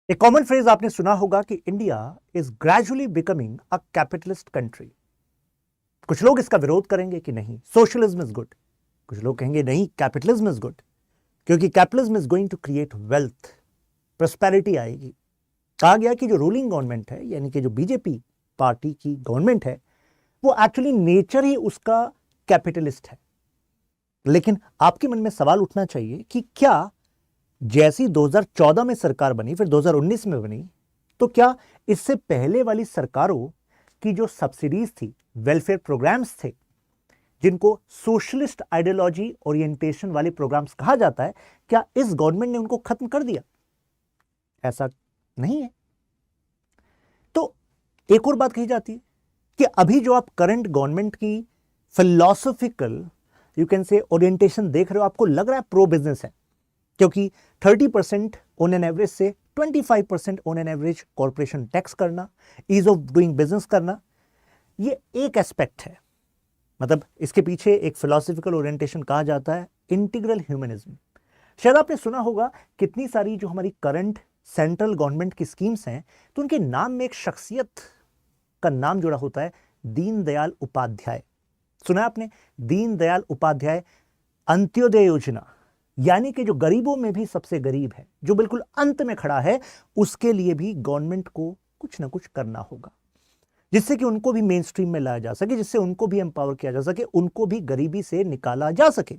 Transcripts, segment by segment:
एक common phrase आपने सुना होगा कि India is gradually becoming a capitalist country. कुछ लोग इसका विरोध करेंगे कि नहीं, सोशलिज्म इज गुड। कुछ लोग कहेंगे नहीं, कैपिटलिज्म इज गुड, क्योंकि capitalism is going to create wealth, prosperity आएगी। कहा गया कि जो रूलिंग गवर्नमेंट है, यानी कि जो बीजेपी पार्टी की गवर्नमेंट है, वो एक्चुअली नेचर ही उसका कैपिटलिस्ट है। लेकिन आपके मन में सवाल उठना चाहिए कि क्या जैसी 2014 में सरकार बनी, फिर 2019 में बनी, तो क्या इससे पहले वाली सरकारों की जो सब्सिडीज थी, वेलफेयर प्रोग्राम्स थे, जिनको सोशलिस्ट आइडियोलॉजी ओरिएंटेशन वाले प्रोग्राम्स कहा जाता है, क्या इस गवर्नमेंट ने उनको खत्म कर दिया? ऐसा नहीं है। तो एक और बात कही जाती है कि अभी जो आप करंट गवर्नमेंट की फिलोसॉफिकल यू कैन से ओरिएंटेशन देख रहे हो, आपको लग रहा है प्रो बिजनेस है, क्योंकि 30% ऑन एन एवरेज से 25% on an average corporation tax करना, ईज ऑफ डूइंग बिजनेस करना, ये एक एस्पेक्ट है। मतलब इसके पीछे एक फिलोसॉफिकल ओरिएंटेशन कहा जाता है इंटीग्रल ह्यूमनिज्म। शायद आपने सुना होगा कितनी सारी जो हमारी करंट सेंट्रल गवर्नमेंट की स्कीम्स हैं, तो उनके नाम में एक शख्सियत का नाम जुड़ा होता है, दीनदयाल उपाध्याय। सुना आपने? दीनदयाल उपाध्याय अंत्योदय योजना, यानी कि जो गरीबों में भी सबसे गरीब है, जो बिल्कुल अंत में खड़ा है, उसके लिए भी गवर्नमेंट को कुछ ना कुछ करना होगा, जिससे कि उनको भी मेन स्ट्रीम में लाया जा सके, जिससे उनको भी एम्पावर किया जा सके, उनको भी गरीबी से निकाला जा सके।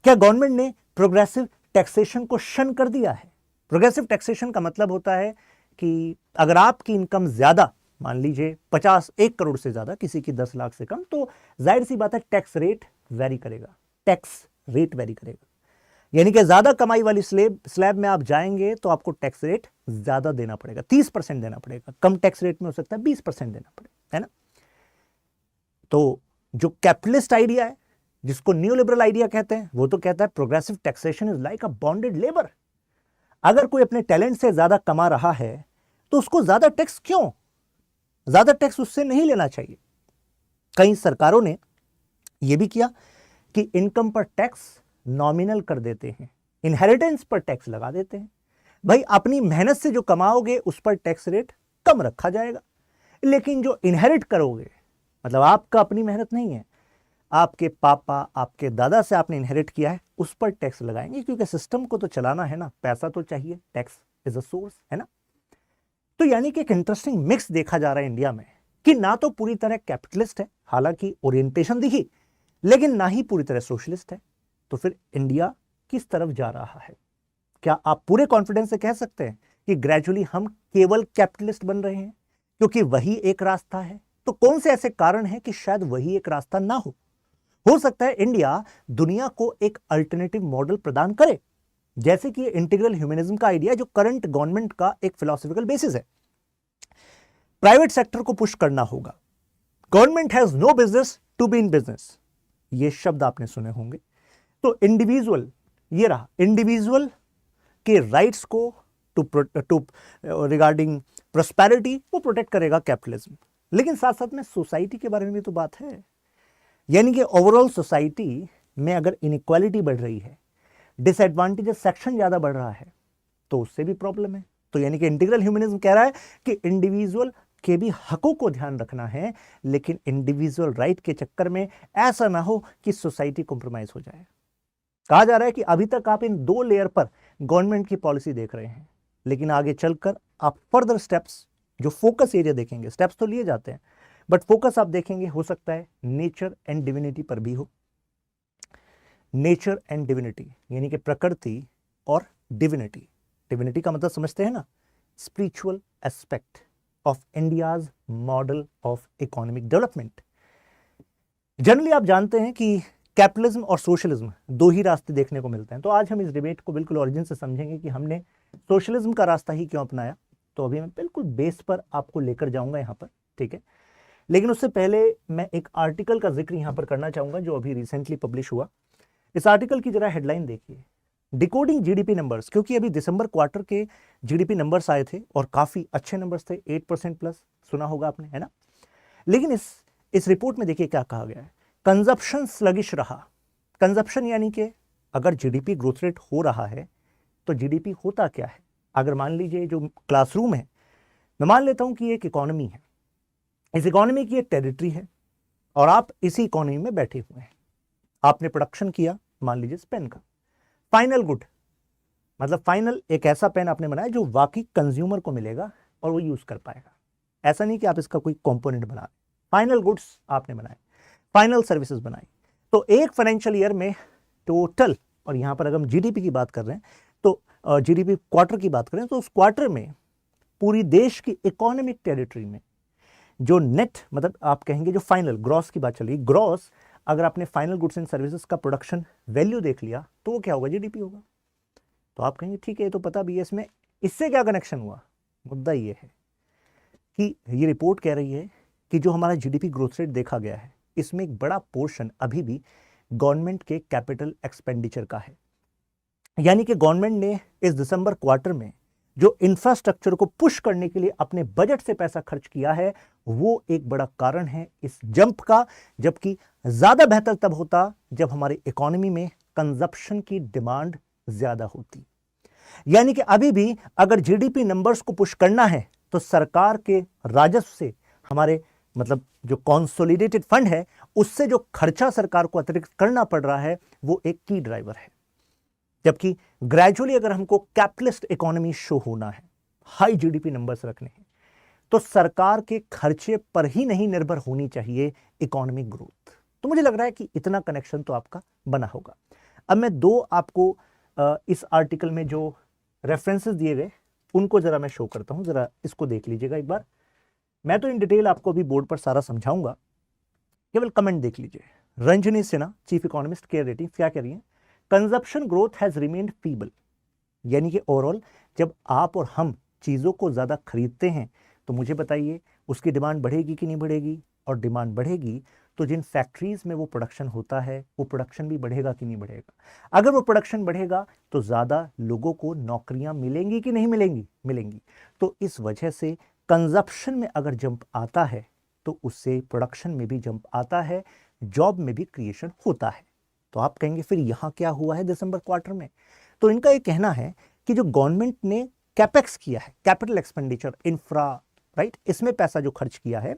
क्या गवर्नमेंट ने प्रोग्रेसिव टैक्सेशन को शन कर दिया है? प्रोग्रेसिव टैक्सेशन का मतलब होता है कि अगर आपकी इनकम ज्यादा, मान लीजिए 1 करोड़ से ज्यादा, किसी की 10 लाख से कम, तो जाहिर सी बात है टैक्स रेट वेरी करेगा, टैक्स रेट वेरी करेगा। यानी कि ज्यादा कमाई वाली स्लैब में आप जाएंगे तो आपको टैक्स रेट ज्यादा देना पड़ेगा, 30% देना पड़ेगा। कम टैक्स रेट में हो सकता है 20% देना पड़ेगा, है ना? तो जो कैपिटलिस्ट आइडिया है, जिसको न्यू लिबरल आइडिया कहते हैं, वो तो कहता है progressive taxation is like a bonded labour. अगर कोई अपने टैलेंट से ज्यादा कमा रहा है तो उसको ज्यादा टैक्स क्यों? ज्यादा टैक्स उससे नहीं लेना चाहिए। कई सरकारों ने यह भी किया कि इनकम पर टैक्स नॉमिनल कर देते हैं, इनहेरिटेंस पर टैक्स लगा देते हैं। भाई अपनी मेहनत से जो कमाओगे उस पर टैक्स रेट कम रखा जाएगा, लेकिन जो इनहेरिट करोगे, मतलब आपका अपनी मेहनत नहीं है, आपके पापा आपके दादा से आपने इनहेरिट किया है, उस पर टैक्स लगाएंगे, क्योंकि सिस्टम को तो चलाना है ना, पैसा तो चाहिए, टैक्स इज अ सोर्स, है ना? तो यानी कि एक इंटरेस्टिंग मिक्स देखा जा रहा है इंडिया में, कि ना तो पूरी तरह कैपिटलिस्ट है, हालांकि ओरिएंटेशन दिखी, लेकिन ना ही पूरी तरह सोशलिस्ट है। तो फिर इंडिया किस तरफ जा रहा है? क्या आप पूरे कॉन्फिडेंस से कह सकते हैं कि ग्रेजुअली हम केवल कैपिटलिस्ट बन रहे हैं, क्योंकि वही एक रास्ता है? तो कौन से ऐसे कारण हैं कि शायद वही एक रास्ता ना हो सकता है इंडिया दुनिया को एक अल्टरनेटिव मॉडल प्रदान करे, जैसे कि इंटीग्रल ह्यूमनिज्म का आइडिया, जो करंट गवर्नमेंट का एक फिलोसॉफिकल बेसिस है। प्राइवेट सेक्टर को पुश करना होगा। Government has no business to be in business, ये शब्द आपने सुने होंगे। तो इंडिविजुअल, ये रहा इंडिविजुअल के राइट्स को टू रिगार्डिंग प्रोस्पेरिटी, वो प्रोटेक्ट करेगा कैपिटलिज्म। लेकिन साथ साथ में सोसाइटी के बारे में भी तो बात है, यानी कि ओवरऑल सोसाइटी में अगर इनइक्वालिटी बढ़ रही है, डिसएडवांटेजेस सेक्शन ज्यादा बढ़ रहा है, तो उससे भी प्रॉब्लम है। तो यानी कि इंटीग्रल ह्यूमनिज्म कह रहा है कि इंडिविजुअल के भी हकों को ध्यान रखना है, लेकिन इंडिविजुअल राइट के चक्कर में ऐसा ना हो कि सोसाइटी कॉम्प्रोमाइज हो जाए। कहा जा रहा है कि अभी तक आप इन 2 लेयर पर गवर्नमेंट की पॉलिसी देख रहे हैं, लेकिन आगे चलकर आप फर्दर स्टेप्स, जो फोकस एरिया देखेंगे, स्टेप्स तो लिए जाते हैं, बट फोकस आप देखेंगे, हो सकता है नेचर एंड डिविनिटी पर भी हो। नेचर एंड डिविनिटी यानी कि प्रकृति और डिविनिटी। डिविनिटी का मतलब समझते हैं ना, spiritual aspect of India's model of economic development. Generally आप जानते हैं कि कैपिटलिज्म और सोशलिज्म 2 ही रास्ते देखने को मिलते हैं। तो आज हम इस डिबेट को बिल्कुल ओरिजिन से समझेंगे कि हमने सोशलिज्म का रास्ता ही क्यों अपनाया। तो अभी मैं बिल्कुल बेस पर आपको लेकर जाऊंगा यहाँ पर, ठीक है? लेकिन उससे पहले मैं एक आर्टिकल का जिक्र यहाँ पर करना चाहूंगा, जो अभी रिसेंटली पब्लिश हुआ। इस आर्टिकल की जरा हेडलाइन देखिए, डिकोडिंग जीडीपी नंबर्स, क्योंकि अभी दिसंबर क्वार्टर के जीडीपी नंबर्स आए थे और काफी अच्छे नंबर्स थे, 8% प्लस, सुना होगा आपने, है ना? लेकिन इस रिपोर्ट में देखिए क्या कहा गया है, कंजप्शन स्लगिश रहा। कंजप्शन यानी कि अगर जीडीपी ग्रोथ रेट हो रहा है तो जीडीपी होता क्या है? अगर मान लीजिए जो क्लासरूम है, मैं मान लेता हूं कि एक इकोनॉमी है, इस इकोनॉमी की एक टेरिटरी है और आप इसी इकोनॉमी में बैठे हुए हैं। आपने प्रोडक्शन किया मान लीजिए इस पेन का, फाइनल गुड मतलब फाइनल एक ऐसा पेन आपने बनाया जो वाकई कंज्यूमर को मिलेगा और वो यूज कर पाएगा। ऐसा नहीं कि आप इसका कोई कंपोनेंट बना रहे, फाइनल गुड्स आपने बनाए, फाइनल सर्विसेज बनाई। तो एक फाइनेंशियल ईयर में टोटल, और यहां पर अगर हम जीडीपी की बात कर रहे हैं तो जीडीपी क्वार्टर की बात करें तो उस क्वार्टर में पूरी देश की इकोनॉमिक टेरिटरी में जो नेट मतलब आप कहेंगे जो फाइनल ग्रॉस की बात चली, ग्रॉस अगर आपने फाइनल गुड्स एंड सर्विसेज का प्रोडक्शन वैल्यू देख लिया तो वो क्या होगा, जीडीपी होगा। तो आप कहेंगे ठीक है ये तो पता भी है, इसमें इससे क्या कनेक्शन हुआ। मुद्दा ये है कि ये रिपोर्ट कह रही है कि जो हमारा जीडीपी ग्रोथ रेट देखा गया है इसमें एक बड़ा पोर्शन अभी भी गवर्नमेंट के कैपिटल एक्सपेंडिचर का है। यानी कि गवर्नमेंट ने इस दिसंबर क्वार्टर में जो इंफ्रास्ट्रक्चर को पुश करने के लिए अपने बजट से पैसा खर्च किया है वो एक बड़ा कारण है इस जंप का। जबकि ज्यादा बेहतर तब होता जब हमारी इकोनॉमी में कंजप्शन की डिमांड ज्यादा होती। यानी कि अभी भी अगर जीडीपी नंबर्स को पुश करना है तो सरकार के राजस्व से, हमारे मतलब जो कॉन्सोलिडेटेड फंड है उससे जो खर्चा सरकार को अतिरिक्त करना पड़ रहा है वो एक की ड्राइवर है। जबकि ग्रेजुअली अगर हमको कैपिटलिस्ट इकोनॉमी शो होना है, हाई जीडीपी नंबर्स रखने हैं, तो सरकार के खर्चे पर ही नहीं निर्भर होनी चाहिए इकोनॉमिक ग्रोथ। तो मुझे लग रहा है कि इतना कनेक्शन तो आपका बना होगा। अब मैं दो आपको इस आर्टिकल में जो रेफरेंसेस दिए गए उनको जरा मैं शो करता हूं, जरा इसको देख लीजिएगा एक बार। मैं तो इन डिटेल आपको अभी बोर्ड पर सारा समझाऊंगा, केवल कमेंट देख लीजिए। Ranjani Sinha chief economist care ratings क्या कह रही है, consumption growth has remained feeble. यानी कि ओवरऑल जब आप और हम चीजों को ज्यादा खरीदते हैं तो मुझे बताइए उसकी डिमांड बढ़ेगी कि नहीं बढ़ेगी, और डिमांड बढ़ेगी तो जिन फैक्ट्रीज में वो प्रोडक्शन होता है वो प्रोडक्शन भी बढ़ेगा कि नहीं बढ़ेगा। अगर वो प्रोडक्शन बढ़ेगा तो ज्यादा लोगों को नौकरियां मिलेंगी कि नहीं मिलेंगी, मिलेंगी। तो इस वजह से कंजप्शन में अगर जंप आता है तो उससे प्रोडक्शन में भी जंप आता है, जॉब में भी क्रिएशन होता है। तो आप कहेंगे फिर यहां क्या हुआ है दिसंबर क्वार्टर में। तो इनका यह कहना है कि जो गवर्नमेंट ने कैपेक्स किया है, कैपिटल एक्सपेंडिचर, इंफ्रा, राइट, इसमें पैसा जो खर्च किया है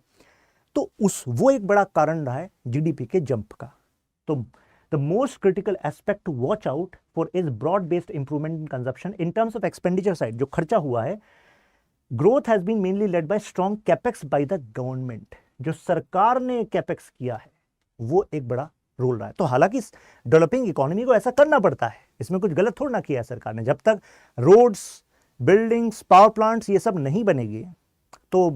तो वो एक बड़ा कारण रहा है जीडीपी के जंप का। तो the most critical aspect to watch out for is broad based improvement in consumption in terms of expenditure side, जो खर्चा हुआ है। Growth has been mainly led by strong capex by the government. जो सरकार ने capex किया है वो एक बड़ा रोल रहा है। तो हालांकि इस डेवलपिंग इकोनॉमी को ऐसा करना पड़ता है, इसमें कुछ गलत थोड़ा ना किया है सरकार ने। जब तक रोड्स, बिल्डिंग्स, पावर प्लांट्स ये सब नहीं बनेगी तो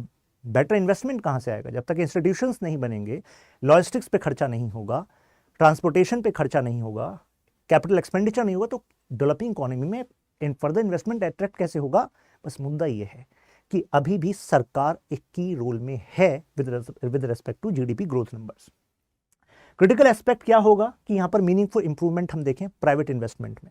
बेटर इन्वेस्टमेंट कहां से आएगा। जब तक इंस्टीट्यूशंस नहीं बनेंगे, लॉजिस्टिक्स पे खर्चा नहीं होगा, ट्रांसपोर्टेशन पे खर्चा नहीं होगा, कैपिटल एक्सपेंडिचर नहीं होगा, तो डेवलपिंग इकोनॉमी में इन फर्दर इन्वेस्टमेंट अट्रैक्ट कैसे होगा। बस मुद्दा ये है कि अभी भी सरकार एक की रोल में है with respect to GDP growth numbers. Critical aspect क्या होगा कि यहां पर मीनिंगफुल इंप्रूवमेंट हम देखें प्राइवेट इन्वेस्टमेंट में।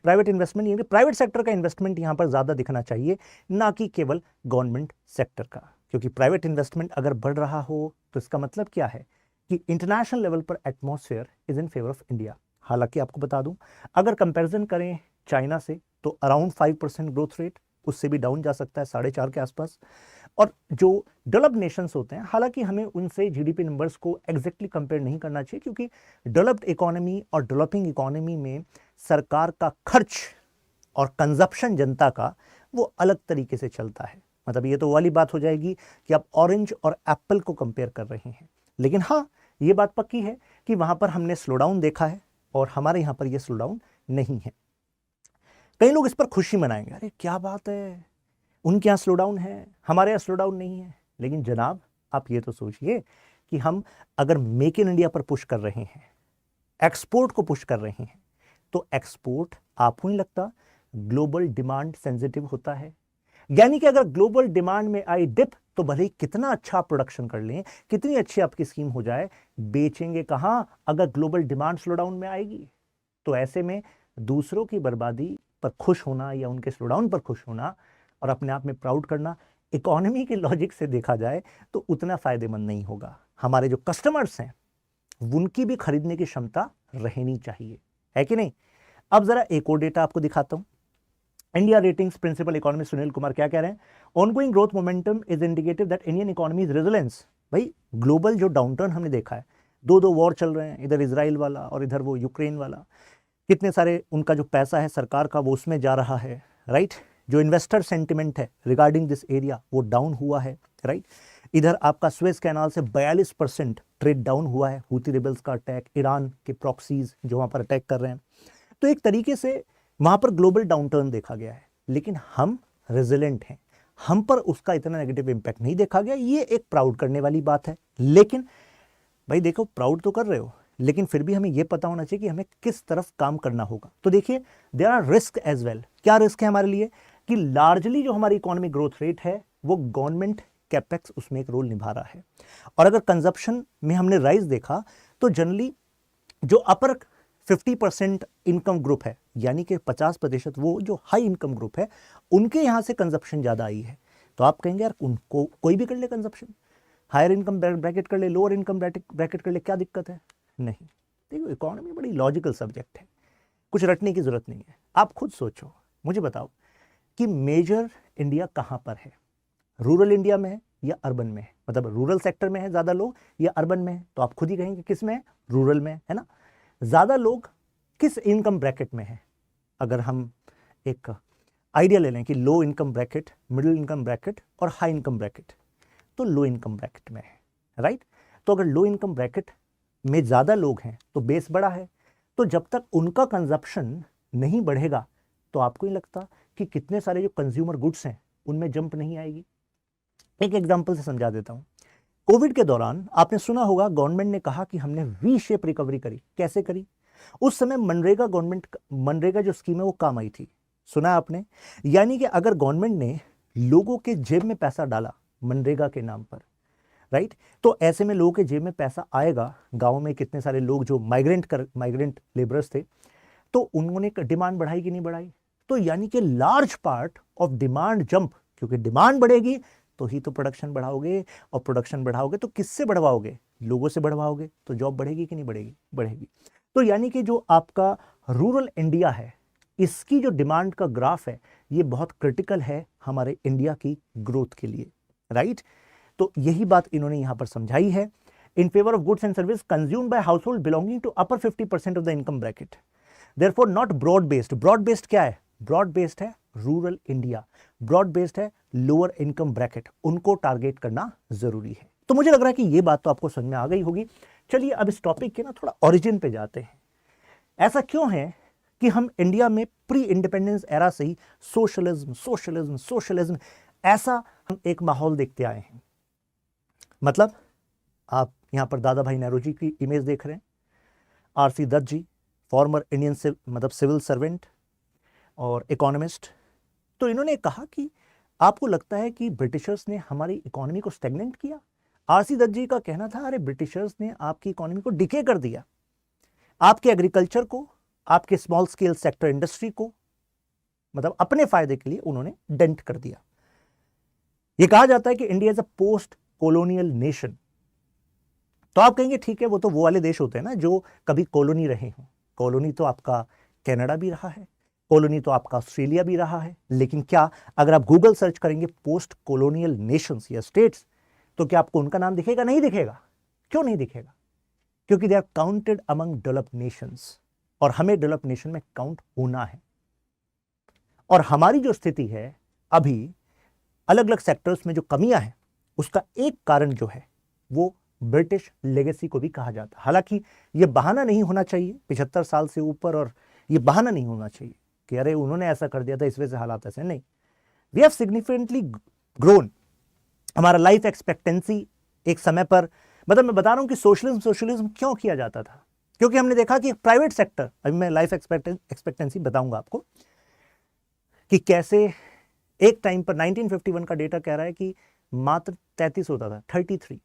प्राइवेट इन्वेस्टमेंट यानी प्राइवेट सेक्टर का इन्वेस्टमेंट यहां पर ज्यादा दिखना चाहिए, ना कि केवल गवर्नमेंट सेक्टर का। क्योंकि प्राइवेट इन्वेस्टमेंट अगर बढ़ रहा हो तो इसका मतलब क्या है कि इंटरनेशनल लेवल पर atmosphere is in favour of India. हालांकि आपको बता दूं अगर कंपैरिजन करें चाइना से तो अराउंड 5% ग्रोथ रेट, उससे भी डाउन जा सकता है 4.5 के आसपास। और जो डेवलप्ड नेशंस होते हैं, हालांकि हमें उनसे जीडीपी नंबर्स को एग्जैक्टली कंपेयर नहीं करना चाहिए, क्योंकि डेवलप्ड इकोनॉमी और डेवलपिंग इकोनॉमी में सरकार का खर्च और कंजप्शन जनता का वो अलग तरीके से चलता है। मतलब ये तो वाली बात हो जाएगी कि आप ऑरेंज और एप्पल को कंपेयर कर रहे हैं। लेकिन हाँ, ये बात पक्की है कि वहां पर हमने स्लोडाउन देखा है और हमारे यहां पर यह स्लोडाउन नहीं है। कई लोग इस पर खुशी मनाएंगे, अरे क्या बात है, उनके यहां स्लोडाउन है, हमारे यहां स्लोडाउन नहीं है। लेकिन जनाब आप ये तो सोचिए कि हम अगर मेक इन इंडिया पर पुश कर रहे हैं, एक्सपोर्ट को पुश कर रहे हैं, तो एक्सपोर्ट आपको नहीं लगता ग्लोबल डिमांड सेंसिटिव होता है। यानी कि अगर ग्लोबल डिमांड में आई डिप तो भले ही कितना अच्छा प्रोडक्शन कर लें, कितनी अच्छी आपकी स्कीम हो जाए, बेचेंगे कहां अगर ग्लोबल डिमांड स्लोडाउन में आएगी। तो ऐसे में दूसरों की बर्बादी पर खुश होना या उनके स्लोडाउन पर खुश होना और अपने आप में प्राउड करना इकोनॉमी के लॉजिक से देखा जाए तो उतना फायदेमंद नहीं होगा। हमारे जो कस्टमर्स हैं उनकी भी खरीदने की क्षमता रहनी चाहिए, है कि नहीं। अब जरा एक और डेटा आपको दिखाता हूं। India ratings principal economist Sunil Kumar क्या कह रहे हैं? Ongoing growth momentum is indicative that Indian economy is resilience. भाई ग्लोबल जो डाउनटर्न हमने देखा है, दो दो वॉर चल रहे हैं, इधर इसराइल वाला और इधर वो यूक्रेन वाला, कितने सारे उनका जो पैसा है सरकार का वो उसमें जा रहा है, राइट। जो इन्वेस्टर सेंटिमेंट है रिगार्डिंग दिस एरिया वो डाउन हुआ है, राइट। इधर आपका स्वेज कैनाल से 42% ट्रेड डाउन हुआ है, हूती रिबल्स का अटैक, ईरान के प्रॉक्सीज जो वहां पर अटैक कर रहे हैं। तो एक तरीके से वहां पर ग्लोबल डाउनटर्न देखा गया है, लेकिन हम रेजिलेंट हैं, हम पर उसका इतना नेगेटिव इंपैक्ट नहीं देखा गया। ये एक प्राउड करने वाली बात है। लेकिन भाई देखो, प्राउड तो कर रहे हो, लेकिन फिर भी हमें यह पता होना चाहिए कि हमें किस तरफ काम करना होगा। तो देखिए, there are risk as well. क्या रिस्क है हमारे लिए? कि लार्जली जो हमारी इकोनॉमिक ग्रोथ रेट है वो गवर्नमेंट कैपेक्स उसमें एक रोल निभा रहा है। और अगर कंजप्शन में हमने राइज देखा तो जनरली जो अपर 50% इनकम ग्रुप है, यानी कि 50% वो जो हाई इनकम ग्रुप है, उनके यहां से कंजप्शन ज्यादा आई है। तो आप कहेंगे यार उनको कोई भी कर ले कंजप्शन, हायर इनकम ब्रैकेट कर ले, लोअर इनकम ब्रैकेट कर ले, क्या दिक्कत है? नहीं। देखो, इकोनॉमी बड़ी लॉजिकल सब्जेक्ट है, कुछ रटने की जरूरत नहीं है। आप खुद सोचो, मुझे बताओ कि मेजर इंडिया कहां पर है? रूरल इंडिया में है या अर्बन में है? मतलब रूरल सेक्टर में है ज्यादा लोग या अर्बन में है? तो आप खुद ही कहेंगे किस में है? रूरल में है ना। ज्यादा लोग किस इनकम ब्रैकेट में है? अगर हम एक आइडिया ले लें कि low income bracket, middle income bracket और हाई इनकम ब्रैकेट, तो लो इनकम ब्रैकेट में है, राइट। तो अगर लो इनकम ब्रैकेट में ज्यादा लोग हैं तो बेस बड़ा है, तो जब तक उनका कंजप्शन नहीं बढ़ेगा तो आपको नहीं लगता कि कितने सारे जो कंज्यूमर गुड्स हैं उनमें जंप नहीं आएगी? एक एग्जांपल से समझा देता हूं। कोविड के दौरान आपने सुना होगा गवर्नमेंट ने कहा कि हमने वी शेप रिकवरी करी। कैसे करी? उस समय मनरेगा जो स्कीम है वो काम आई थी, सुना आपने? यानी कि अगर गवर्नमेंट ने लोगों के जेब में पैसा डाला मनरेगा के नाम पर, राइट, तो ऐसे में लोगों के जेब में पैसा आएगा। गांव में कितने सारे लोग जो माइग्रेंट लेबरर्स थे, तो उन्होंने डिमांड बढ़ाई कि नहीं बढ़ाई? तो यानी कि large part of demand jump, क्योंकि डिमांड बढ़ेगी तो ही तो प्रोडक्शन बढ़ाओगे, और प्रोडक्शन बढ़ाओगे तो किससे बढ़वाओगे? लोगों से बढ़वाओगे, तो जॉब बढ़ेगी कि नहीं बढ़ेगी? बढ़ेगी। तो यानी कि जो आपका रूरल इंडिया है, इसकी जो डिमांड का ग्राफ है ये बहुत क्रिटिकल है हमारे इंडिया की ग्रोथ के लिए, राइट। तो यही बात इन्होंने यहां पर समझाई है। In favour of goods and service consumed by household belonging to upper 50% of the income bracket, therefore not broad based. Broad based क्या है? ब्रॉड बेस्ड है रूरल इंडिया, ब्रॉड बेस्ड है लोअर इनकम ब्रैकेट, उनको target करना जरूरी है। तो मुझे लग रहा है कि ये बात तो आपको समझ में आ गई होगी। चलिए अब इस टॉपिक के ना थोड़ा ओरिजिन पे जाते हैं। ऐसा क्यों है कि हम इंडिया में प्री इंडिपेंडेंस एरा से ही सोशलिज्म सोशलिज्म सोशलिज्म ऐसा हम एक माहौल देखते आए हैं? मतलब आप यहां पर दादा भाई नेहरू जी की इमेज देख रहे हैं, आरसी दत्त जी, फॉर्मर इंडियन सिविल सर्वेंट और इकोनॉमिस्ट। तो इन्होंने कहा कि आपको लगता है कि ब्रिटिशर्स ने हमारी इकोनॉमी को स्टेगनेंट किया? आरसी दत्त जी का कहना था, अरे ब्रिटिशर्स ने आपकी इकोनॉमी को डिके कर दिया, आपके एग्रीकल्चर को, आपके स्मॉल स्केल सेक्टर इंडस्ट्री को, मतलब अपने फायदे के लिए उन्होंने डेंट कर दिया। यह कहा जाता है कि India is a post colonial nation. तो आप कहेंगे ठीक है, वो तो वो वाले देश होते हैं ना जो कभी कॉलोनी रहे हों। कॉलोनी तो आपका कनाडा भी रहा है, कॉलोनी तो आपका ऑस्ट्रेलिया भी रहा है, लेकिन क्या अगर आप गूगल सर्च करेंगे पोस्ट कॉलोनियल नेशंस या स्टेट्स, तो क्या आपको उनका नाम दिखेगा? नहीं दिखेगा। क्यों नहीं दिखेगा? क्योंकि they are counted among developed nations, और हमें डेवलप्ड नेशन में काउंट होना है। और हमारी जो स्थिति है अभी अलग अलग सेक्टर्स में जो कमियां हैं, उसका एक कारण जो है वो ब्रिटिश लेगेसी को भी कहा जाता है। हालांकि यह बहाना नहीं होना चाहिए 75 साल से ऊपर, और यह बहाना नहीं होना चाहिए कि अरे उन्होंने ऐसा कर दिया था इस वजह से हालात ऐसे। नहीं, वी हैव सिग्निफिकेंटली ग्रोन। हमारा लाइफ एक्सपेक्टेंसी एक समय पर, मतलब मैं बता रहा हूं कि सोशलिज्म क्यों किया जाता था, क्योंकि हमने देखा कि प्राइवेट सेक्टर, अभी मैं लाइफ एक्सपेक्टेंसी बताऊंगा आपको कि कैसे एक टाइम पर 1951 का डेटा कह रहा है कि मात्र 33 होता था, 33,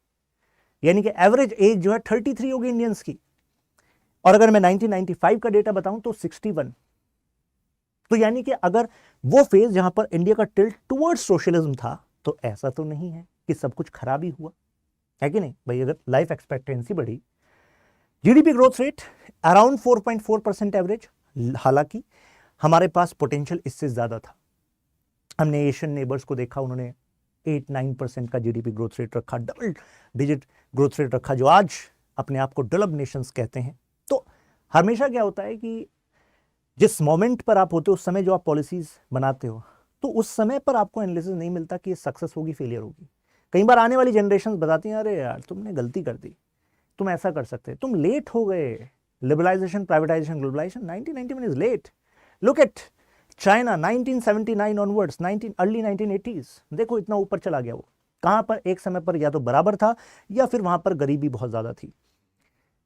यानी कि एवरेज एज जो है 33 होगी इंडियंस की। और अगर मैं 1995 का डेटा बताऊं तो 61। तो यानी कि अगर वो फेज जहां पर इंडिया का टिल्ट टुवर्ड्स सोशलिज्म था, तो ऐसा तो नहीं है कि सब कुछ खराब ही हुआ है कि नहीं भाई। अगर लाइफ एक्सपेक्टेंसी बढ़ी, GDP growth rate around 4.4% average, हालांकि हमारे पास पोटेंशियल इससे ज़्यादा था। हमने एशियन नेबर्स को देखा, उन्होंने 8-9% का जीडीपी ग्रोथ रेट रखा, डबल डिजिट ग्रोथ रेट रखा, जो आज अपने आप को डेवलप्ड नेशंस कहते हैं। तो हमेशा क्या होता है कि जिस मोमेंट पर आप होते हो उस समय जो आप पॉलिसीज बनाते हो, तो उस समय पर आपको एनालिसिस नहीं मिलता कि ये सक्सेस होगी फेलियर होगी। कई बार आने वाली जनरेशन बताती हैं, अरे यार तुमने गलती कर दी, तुम ऐसा कर सकते, तुम लेट हो गए। Liberalisation, privatisation, globalisation 1991 is late. Look at China 1979 onwards, early 1980s, देखो इतना ऊपर चला गया वो। कहां पर? एक समय पर या तो बराबर था या फिर वहां पर गरीबी बहुत ज्यादा थी।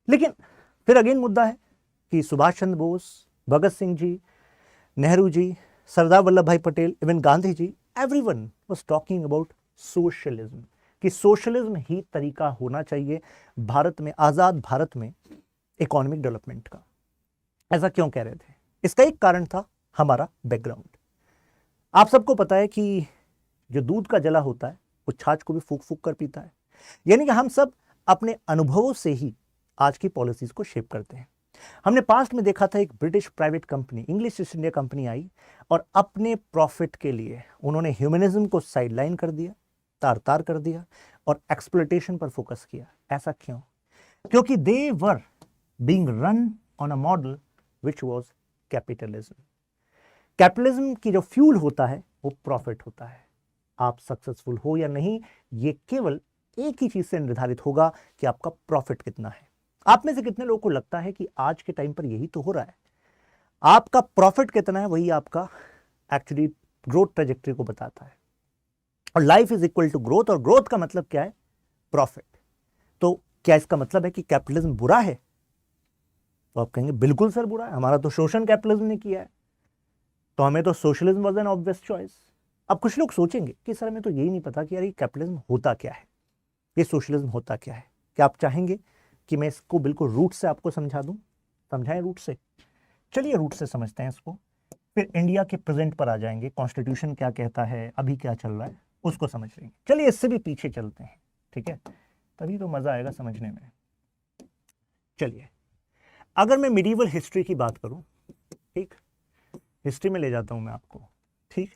लेकिन फिर अगेन मुद्दा है कि Subhash Chandra Bose, Bhagat Singh ji, Nehru ji, Sardar Vallabh Bhai Patel, even Gandhi ji, everyone was talking about socialism, कि सोशलिज्म ही तरीका होना चाहिए भारत में, आजाद भारत में इकोनॉमिक डेवलपमेंट का। ऐसा क्यों कह रहे थे? इसका एक कारण था हमारा बैकग्राउंड। आप सबको पता है कि जो दूध का जला होता है वो छाछ को भी फूक फूक कर पीता है। यानी कि हम सब अपने अनुभवों से ही आज की पॉलिसीज को शेप करते हैं। हमने पास्ट में देखा था, एक British private company English East India company आई और अपने प्रॉफिट के लिए उन्होंने ह्यूमनिज्म को साइडलाइन कर दिया, तार तार कर दिया और एक्सप्लॉयटेशन पर फोकस किया। ऐसा क्यों? क्योंकि they were being run on a model which was capitalism. Capitalism की जो फ्यूल होता है वो प्रॉफिट होता है। आप सक्सेसफुल हो या नहीं, ये केवल एक ही चीज से निर्धारित होगा कि आपका प्रॉफिट कितना है। आप में से कितने लोगों को लगता है कि आज के टाइम पर यही तो हो रहा है? आपका प्रॉफिट कितना है वही आपका एक्चुअली ग्रोथ ट्रेजेक्टरी को बताता है। और life is equal to growth, और ग्रोथ का मतलब क्या है? प्रॉफिट। तो क्या इसका मतलब है कि कैपिटलिज्म बुरा है? तो आप कहेंगे बिल्कुल सर बुरा है, हमारा तो शोषण कैपिटलिज्म ने किया है, तो हमें तो socialism was an obvious choice. अब कुछ लोग सोचेंगे कि सर हमें तो यही नहीं पता कि यार ये कैपिटलिज्म होता क्या है, ये सोशलिज्म होता क्या है। क्या आप चाहेंगे कि मैं इसको बिल्कुल रूट से आपको समझा दूं? समझाएं रूट से? चलिए रूट से समझते हैं इसको, फिर इंडिया के प्रेजेंट पर आ जाएंगे, कॉन्स्टिट्यूशन क्या कहता है, अभी क्या चल रहा है उसको समझ लेंगे। चलिए इससे भी पीछे चलते हैं, ठीक है, तभी तो मजा आएगा समझने में। चलिए अगर मैं मिडीवल हिस्ट्री की बात करूं, ठीक, हिस्ट्री में ले जाता हूं मैं आपको, ठीक,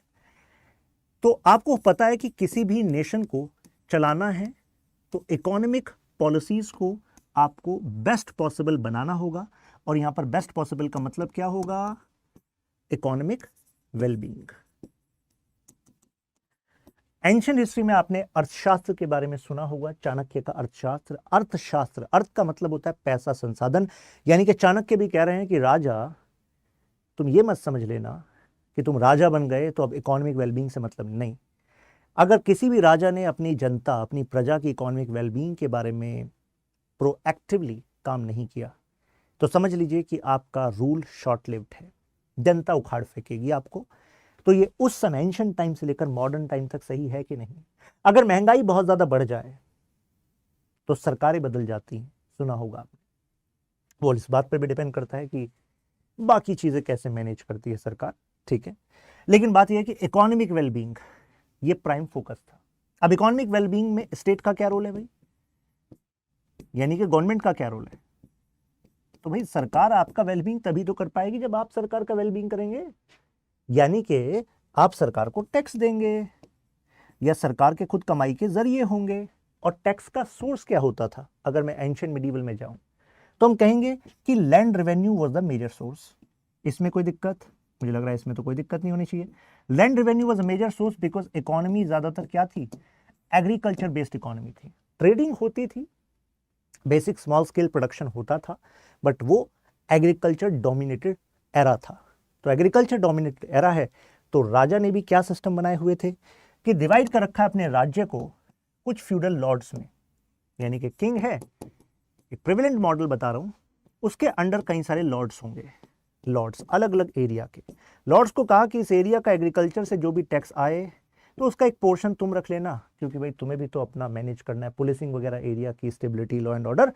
तो आपको पता है कि किसी भी नेशन को चलाना है तो इकोनॉमिक पॉलिसीज को आपको बेस्ट पॉसिबल बनाना होगा। और यहां पर बेस्ट पॉसिबल का मतलब क्या होगा? Economic wellbeing. एंशिएंट हिस्ट्री में आपने अर्थशास्त्र के बारे में सुना होगा, चाणक्य का अर्थशास्त्र। अर्थशास्त्र, अर्थ का मतलब होता है पैसा, संसाधन। यानी कि चाणक्य भी कह रहे हैं कि राजा, तुम ये मत समझ लेना कि तुम राजा बन गए तो अब इकोनॉमिक वेलबींग से मतलब नहीं। अगर किसी भी राजा ने अपनी जनता, अपनी प्रजा की इकोनॉमिक वेलबींग के बारे में प्रोएक्टिवली काम नहीं किया तो समझ लीजिए कि आपका रूल शॉर्ट लिव्ड है, जनता उखाड़ फेंकेगी आपको। तो ये उस समय एंशिएंट टाइम से लेकर मॉडर्न टाइम तक सही है कि नहीं? अगर महंगाई बहुत ज्यादा बढ़ जाए तो सरकारें बदल जाती हैं, सुना होगा आपने। वो इस बात पर भी डिपेंड करता है कि बाकी चीजें कैसे मैनेज करती है सरकार, ठीक है। लेकिन बात यह है कि इकोनॉमिक वेलबींग ये प्राइम फोकस था। अब इकोनॉमिक वेलबींग में स्टेट का क्या रोल है भाई, यानी कि गवर्नमेंट का क्या रोल है? तो भाई सरकार आपका वेलबींग तभी तो कर पाएगी जब आप सरकार का वेलबींग करेंगे। यानी कि आप सरकार को टैक्स देंगे या सरकार के खुद कमाई के जरिए होंगे। और टैक्स का सोर्स क्या होता था? अगर मैं एंशिएंट मिडीवल में जाऊं तो हम कहेंगे कि land revenue was the major source. इसमें कोई दिक्कत? मुझे लग रहा है इसमें तो कोई दिक्कत नहीं होनी चाहिए। Land revenue was a major source because economy ज्यादातर क्या थी? एग्रीकल्चर बेस्ड इकोनॉमी थी। ट्रेडिंग होती थी, बेसिक स्मॉल स्केल प्रोडक्शन होता था, बट वो एग्रीकल्चर डोमिनेटेड एरा था। तो एग्रीकल्चर डोमिनेटेड एरा है तो राजा ने भी क्या सिस्टम बनाए हुए थे कि डिवाइड कर रखा है अपने राज्य को कुछ फ्यूडल लॉर्ड्स में। यानी कि किंग है, एक प्रिविलेंट मॉडल बता रहा हूं, उसके अंडर कई सारे लॉर्ड्स होंगे। लॉर्ड्स अलग अलग एरिया के। लॉर्ड्स को कहा कि इस एरिया का एग्रीकल्चर से जो भी टैक्स आए तो उसका एक पोर्शन तुम रख लेना, क्योंकि भाई तुम्हें भी तो अपना मैनेज करना है, पुलिसिंग वगैरह, एरिया की स्टेबिलिटी, लॉ एंड ऑर्डर।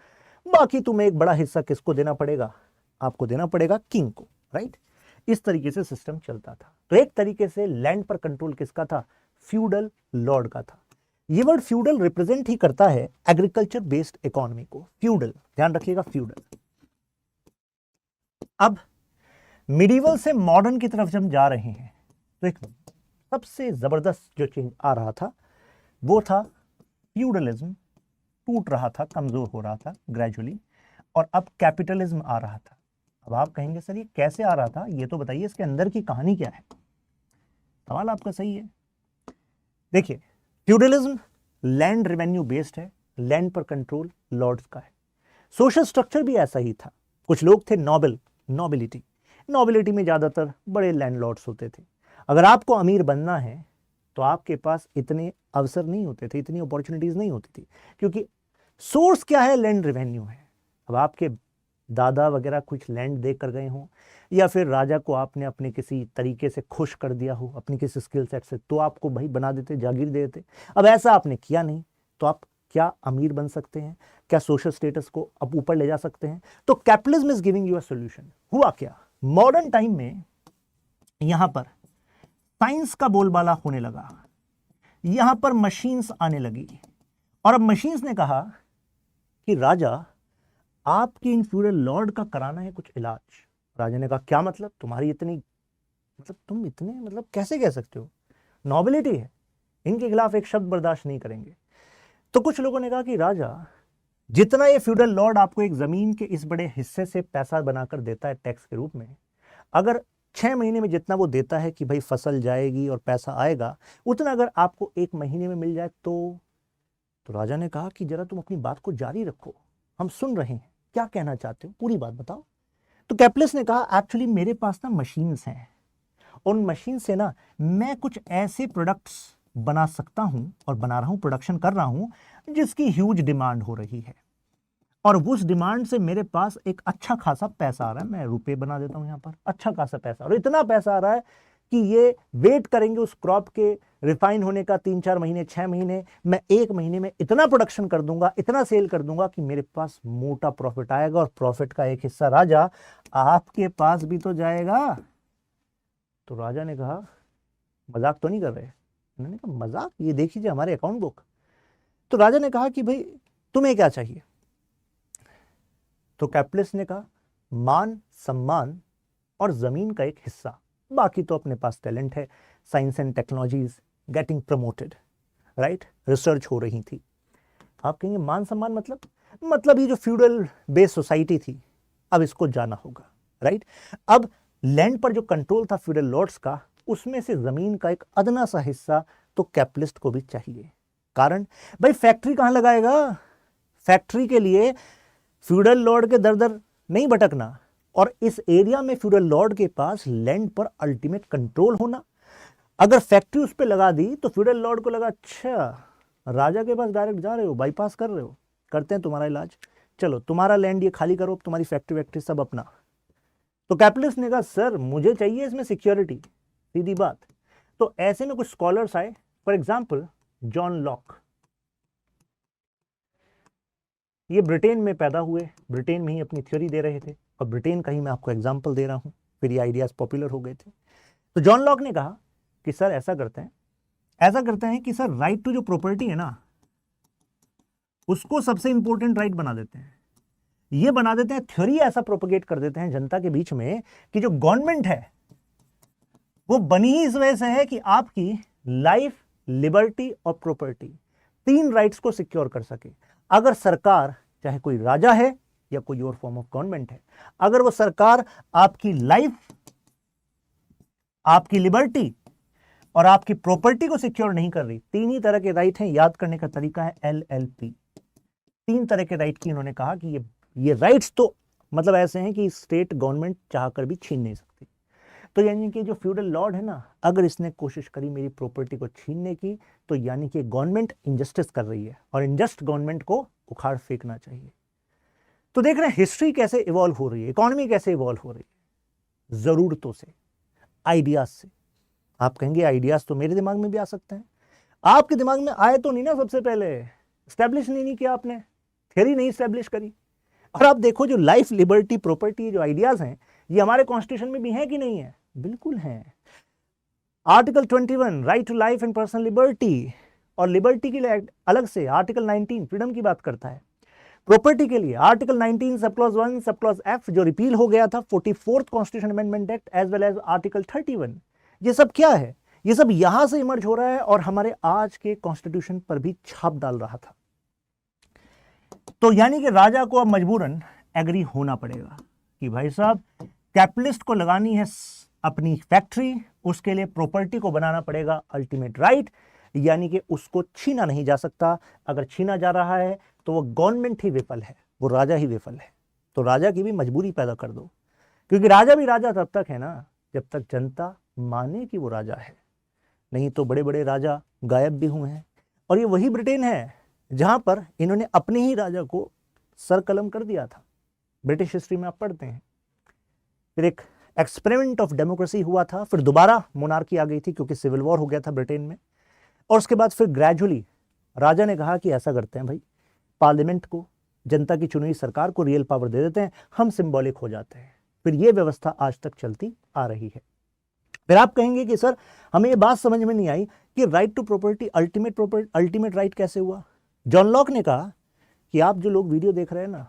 बाकी तुम्हें एक बड़ा हिस्सा किसको देना पड़ेगा? आपको देना पड़ेगा किंग को, राइट। इस तरीके से सिस्टम चलता था। तो एक तरीके से लैंड पर कंट्रोल किसका था? फ्यूडल लॉर्ड का था। ये वर्ड फ्यूडल रिप्रेजेंट ही करता है एग्रीकल्चर बेस्ड इकोनॉमी को। फ्यूडल, ध्यान रखिएगा, फ्यूडल। अब मिडिवल से मॉडर्न की तरफ जब हम जा रहे हैं तो एक सबसे जबरदस्त जो चेंज आ रहा था वो था फ्यूडलिज्म टूट रहा था, कमजोर हो रहा था ग्रेजुअली, और अब कैपिटलिज्म आ रहा था। अब आप कहेंगे सर ये कैसे आ रहा था, ये तो बताइए, इसके अंदर की कहानी क्या है। सवाल आपका सही है। देखिए, फ्यूडलिज्म लैंड रेवेन्यू बेस्ड है, लैंड पर कंट्रोल लॉर्ड्स का है। सोशल स्ट्रक्चर भी ऐसा ही था। कुछ लोग थे नोबिलिटी में ज्यादातर बड़े लैंडलॉर्ड्स होते थे। अगर आपको अमीर बनना है तो आपके पास इतने अवसर नहीं होते थे, इतनी अपॉर्चुनिटीज नहीं होती थी, क्योंकि सोर्स क्या है, लैंड रेवेन्यू है। अब आपके दादा वगैरह कुछ लैंड दे कर गए हों, या फिर राजा को आपने अपने किसी तरीके से खुश कर दिया हो अपनी किसी स्किल सेट से, तो आपको भाई बना देते, जागीर दे देते। अब ऐसा आपने किया नहीं, तो आप क्या अमीर बन सकते हैं? क्या सोशल स्टेटस को अब ऊपर ले जा सकते हैं? तो capitalism is giving you a solution. हुआ क्या, मॉडर्न टाइम में यहां पर साइंस का बोलबाला होने लगा, यहां पर मशीन्स आने लगी, और अब मशीन्स ने कहा कि राजा आपके इन फ्यूडल लॉर्ड का कराना है कुछ इलाज। राजा ने कहा क्या मतलब, तुम्हारी इतनी तुम इतने कैसे कह सकते हो, नोबिलिटी है, इनके खिलाफ एक शब्द बर्दाश्त नहीं करेंगे। तो कुछ लोगों ने कहा कि राजा, जितना ये फ्यूडल लॉर्ड आपको एक जमीन के इस बड़े हिस्से से पैसा बनाकर देता है टैक्स के रूप में, अगर 6 महीने में जितना वो देता है कि भाई फसल जाएगी और पैसा आएगा, उतना अगर आपको 1 महीने में मिल जाए तो राजा ने कहा कि जरा तुम अपनी बात को जारी रखो, हम सुन रहे हैं, क्या कहना चाहते हो, पूरी बात बताओ। तो कैपिटलिस्ट ने कहा एक्चुअली मेरे पास ना मशीन्स हैं, उन मशीन से ना मैं कुछ ऐसे प्रोडक्ट्स बना सकता हूं और बना रहा हूं, प्रोडक्शन कर रहा हूं, जिसकी ह्यूज डिमांड हो रही है, और उस डिमांड से मेरे पास एक अच्छा खासा पैसा आ रहा है। मैं रुपए बना देता हूं यहां पर, अच्छा खासा पैसा, और इतना पैसा आ रहा है कि ये वेट करेंगे उस क्रॉप के रिफाइन होने का 3-4 महीने, 6 महीने, मैं 1 महीने में इतना प्रोडक्शन कर दूंगा, इतना सेल कर दूंगा कि मेरे पास मोटा प्रॉफिट आएगा, और प्रॉफिट का एक हिस्सा राजा आपके पास भी तो जाएगा। तो राजा ने कहा मजाक तो नहीं कर रहे? उन्होंने कहा मजाक, ये देख लीजिए हमारे अकाउंट बुक। तो राजा ने कहा कि भाई तुम्हें क्या चाहिए? तो कैपिटलिस्ट ने कहा मान सम्मान और जमीन का एक हिस्सा, बाकी तो अपने पास टैलेंट है, science and technologies getting promoted, right, research हो रही थी। आप कहेंगे मान सम्मान मतलब ये जो फ्यूडल बेस्ड सोसाइटी थी, अब इसको जाना होगा, राइट। अब लैंड पर जो कंट्रोल था फ्यूडल लॉर्ड्स का, उसमें से जमीन का एक अदना सा हिस्सा तो कैपिटलिस्ट को भी चाहिए। कारण भाई फैक्ट्री कहां लगाएगा? फैक्ट्री के लिए फ्यूडल लॉर्ड के दर दर नहीं भटकना, और इस एरिया में फ्यूडल लॉर्ड के पास लैंड पर अल्टीमेट कंट्रोल होना। अगर फैक्ट्री उस पर लगा दी तो फ्यूडल लॉर्ड को लगा अच्छा राजा के पास डायरेक्ट जा रहे हो, बाईपास कर रहे हो, करते हैं तुम्हारा इलाज, चलो तुम्हारा लैंड ये खाली करो, तुम्हारी फैक्ट्री वैक्ट्री सब अपना। तो कैपिटलिस्ट ने कहा सर मुझे चाहिए इसमें सिक्योरिटी, सीधी बात। तो ऐसे में कुछ स्कॉलर्स आए, फॉर एग्जाम्पल जॉन लॉक, ये ब्रिटेन में पैदा हुए, ब्रिटेन में ही अपनी थ्योरी दे रहे थे, और ब्रिटेन का ही मैं आपको एग्जाम्पल दे रहा हूं, फिर ये आइडियाज पॉपुलर हो गए थे। तो जॉन लॉक ने कहा कि सर ऐसा करते हैं कि सर राइट टू जो प्रॉपर्टी है ना, उसको सबसे इंपॉर्टेंट राइट बना देते हैं, ये बना देते हैं, थ्योरी ऐसा प्रोपोगेट कर देते हैं जनता के बीच में कि जो गवर्नमेंट है वो बनी ही इस वजह से है कि आपकी लाइफ, लिबर्टी और प्रॉपर्टी, 3 राइट्स को सिक्योर कर सके। अगर सरकार, चाहे कोई राजा है या कोई और फॉर्म ऑफ गवर्नमेंट है, अगर वो सरकार आपकी लाइफ, आपकी लिबर्टी और आपकी प्रॉपर्टी को सिक्योर नहीं कर रही, 3 ही तरह के राइट हैं, याद करने का तरीका है LLP। 3 तरह के राइट की इन्होंने कहा कि ये राइट्स तो ऐसे हैं कि स्टेट गवर्नमेंट चाहकर भी छीन नहीं सकती। तो यानी कि जो फ्यूडल लॉर्ड है ना, अगर इसने कोशिश करी मेरी प्रॉपर्टी को छीनने की, तो यानी कि गवर्नमेंट इनजस्टिस कर रही है, और इनजस्ट गवर्नमेंट को उखाड़ फेंकना चाहिए। तो देख रहे हैं हिस्ट्री कैसे इवॉल्व हो रही है, इकोनॉमी कैसे इवॉल्व हो रही है, जरूरतों से, आइडियाज से। आप कहेंगे आइडियाज तो मेरे दिमाग में भी आ सकते हैं, आपके दिमाग में आए तो नहीं ना, सबसे पहले स्टैब्लिश नहीं किया आपने, थ्योरी नहीं स्टैब्लिश करी। और आप देखो जो लाइफ, लिबर्टी, प्रॉपर्टी, जो आइडियाज हैं, ये हमारे कॉन्स्टिट्यूशन में भी है कि नहीं है? बिल्कुल है। Article 21 right to life and personal liberty, और लिबर्टी के लिए अलग से आर्टिकल 19 फ्रीडम की बात करता है। प्रॉपर्टी के लिए article 19 sub clause 1 sub clause F जो रिपील हो गया था 44th constitution amendment act as well as article 31, ये सब क्या है? ये सब यहां से इमर्ज हो रहा है और हमारे आज के कॉन्स्टिट्यूशन पर भी छाप डाल रहा था। तो यानी कि राजा को अब मजबूरन एग्री होना पड़ेगा कि भाई साहब कैपिटलिस्ट को लगानी है अपनी फैक्ट्री, उसके लिए प्रॉपर्टी को बनाना पड़ेगा अल्टीमेट राइट, यानी कि उसको छीना नहीं जा सकता। अगर छीना जा रहा है तो वो गवर्नमेंट ही विफल है, वो राजा ही विफल है। तो राजा की भी मजबूरी पैदा कर दो, क्योंकि राजा भी राजा तब तक है ना जब तक जनता माने कि वो राजा है, नहीं तो बड़े बड़े राजा गायब भी हुए हैं। और ये वही ब्रिटेन है जहां पर इन्होंने अपने ही राजा को सर कलम कर दिया था। ब्रिटिश हिस्ट्री में आप पढ़ते हैं। फिर एक एक्सपेरिमेंट ऑफ डेमोक्रेसी हुआ था, फिर दोबारा मोनार्की आ गई थी क्योंकि सिविल वॉर हो गया था ब्रिटेन में। और उसके बाद फिर ग्रेजुअली राजा ने कहा कि ऐसा करते हैं भाई, पार्लियामेंट को, जनता की चुनी हुई सरकार को रियल पावर दे देते हैं, हम सिंबॉलिक हो जाते हैं। फिर ये व्यवस्था आज तक चलती आ रही है। फिर आप कहेंगे कि सर हमें ये बात समझ में नहीं आई कि right to property ultimate right कैसे हुआ। जॉन लॉक ने कहा कि आप जो लोग वीडियो देख रहे हैं ना,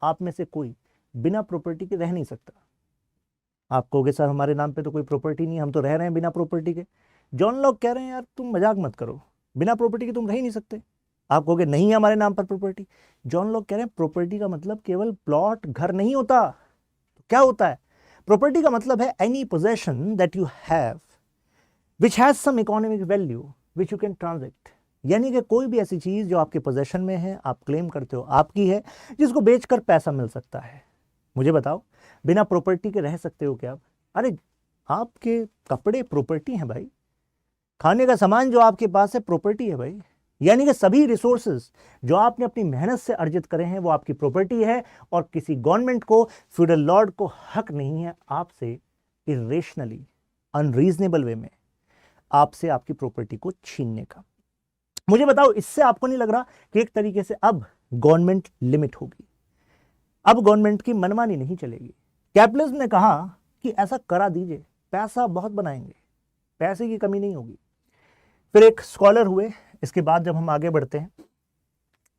आप में से कोई बिना प्रॉपर्टी के रह नहीं सकता। आप कहोगे सर हमारे नाम पे तो कोई प्रॉपर्टी नहीं, हम तो रह रहे हैं बिना प्रॉपर्टी के। जॉन लॉक कह रहे हैं यार तुम मजाक मत करो, बिना प्रॉपर्टी के तुम रह ही नहीं सकते। आप कहोगे नहीं हमारे नाम पर प्रॉपर्टी। जॉन लॉक कह रहे हैं प्रॉपर्टी का मतलब केवल प्लॉट घर नहीं होता। तो क्या होता है? प्रॉपर्टी का मतलब है any possession that you have which has some economic value which you can transact, यानी कि कोई भी ऐसी चीज जो आपके पोजेशन में है, आप क्लेम करते हो आपकी है, जिसको बेचकर पैसा मिल सकता है। मुझे बताओ बिना प्रॉपर्टी के रह सकते हो क्या आप? अरे आपके कपड़े प्रॉपर्टी हैं भाई, खाने का सामान जो आपके पास है प्रॉपर्टी है भाई, यानी कि सभी रिसोर्सेज जो आपने अपनी मेहनत से अर्जित करे हैं वो आपकी प्रॉपर्टी है। और किसी गवर्नमेंट को, फ्यूडल लॉर्ड को हक नहीं है आपसे इरेशनली, अनरीजनेबल वे में आपसे आपकी प्रॉपर्टी को छीनने का। मुझे बताओ इससे आपको नहीं लग रहा कि एक तरीके से अब गवर्नमेंट लिमिट होगी, अब गवर्नमेंट की मनमानी नहीं चलेगी। कैपिटलिज्म ने कहा कि ऐसा करा दीजिए, पैसा बहुत बनाएंगे, पैसे की कमी नहीं होगी। फिर एक स्कॉलर हुए, इसके बाद जब हम आगे बढ़ते हैं,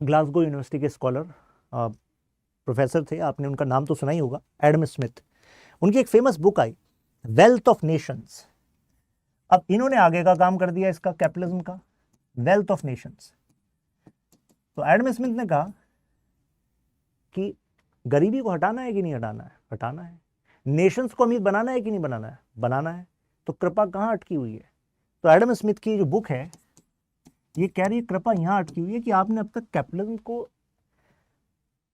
ग्लासगो यूनिवर्सिटी के स्कॉलर प्रोफेसर थे, आपने उनका नाम तो सुना ही होगा, एडम स्मिथ। उनकी एक famous book I wealth of Nations. अब इन्होंने आगे का काम कर दिया इसका, कैपिटलिज्म का, वेल्थ ऑफ नेशंस। तो एडम स्मिथ ने कहा कि गरीबी को हटाना है कि नहीं हटाना है? हटाना है। नेशंस को अमीर बनाना है कि नहीं बनाना है? बनाना है। तो कृपा कहाँ अटकी हुई है? तो एडम स्मिथ की जो बुक है ये कह रही है कृपा यहाँ अटकी हुई है कि आपने अब तक कैपिटलिज्म को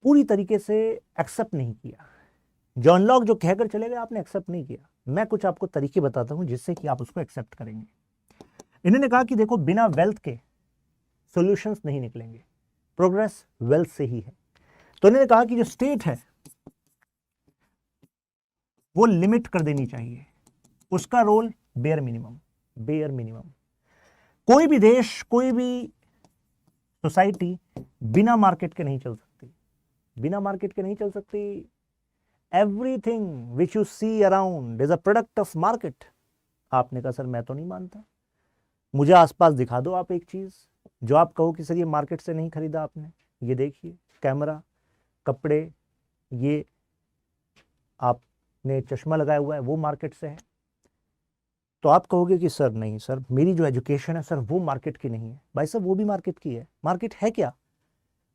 पूरी तरीके से एक्सेप्ट नहीं किया। जॉन लॉक जो कहकर चले गए आपने एक्सेप्ट नहीं किया। मैं कुछ आपको तरीके बताता हूं जिससे कि आप उसको एक्सेप्ट करेंगे। इन्होंने कहा कि देखो बिना वेल्थ के सॉल्यूशंस नहीं निकलेंगे, प्रोग्रेस वेल्थ से ही है। तो इन्होंने कहा कि जो स्टेट है वो लिमिट कर देनी चाहिए, उसका रोल बेयर मिनिमम। कोई भी देश, कोई भी सोसाइटी बिना मार्केट के नहीं चल सकती, बिना मार्केट के नहीं चल सकती। Everything which you see around is a product of market. आपने कहा सर मैं तो नहीं मानता, मुझे आसपास दिखा दो आप एक चीज जो आप कहो कि सर ये मार्केट से नहीं खरीदा आपने। ये देखिए कैमरा, कपड़े, ये आपने चश्मा लगाया हुआ है वो मार्केट से है। तो आप कहोगे कि सर नहीं सर मेरी जो एजुकेशन है सर वो मार्केट की नहीं है। भाई साहब वो भी मार्केट की है। मार्केट है क्या?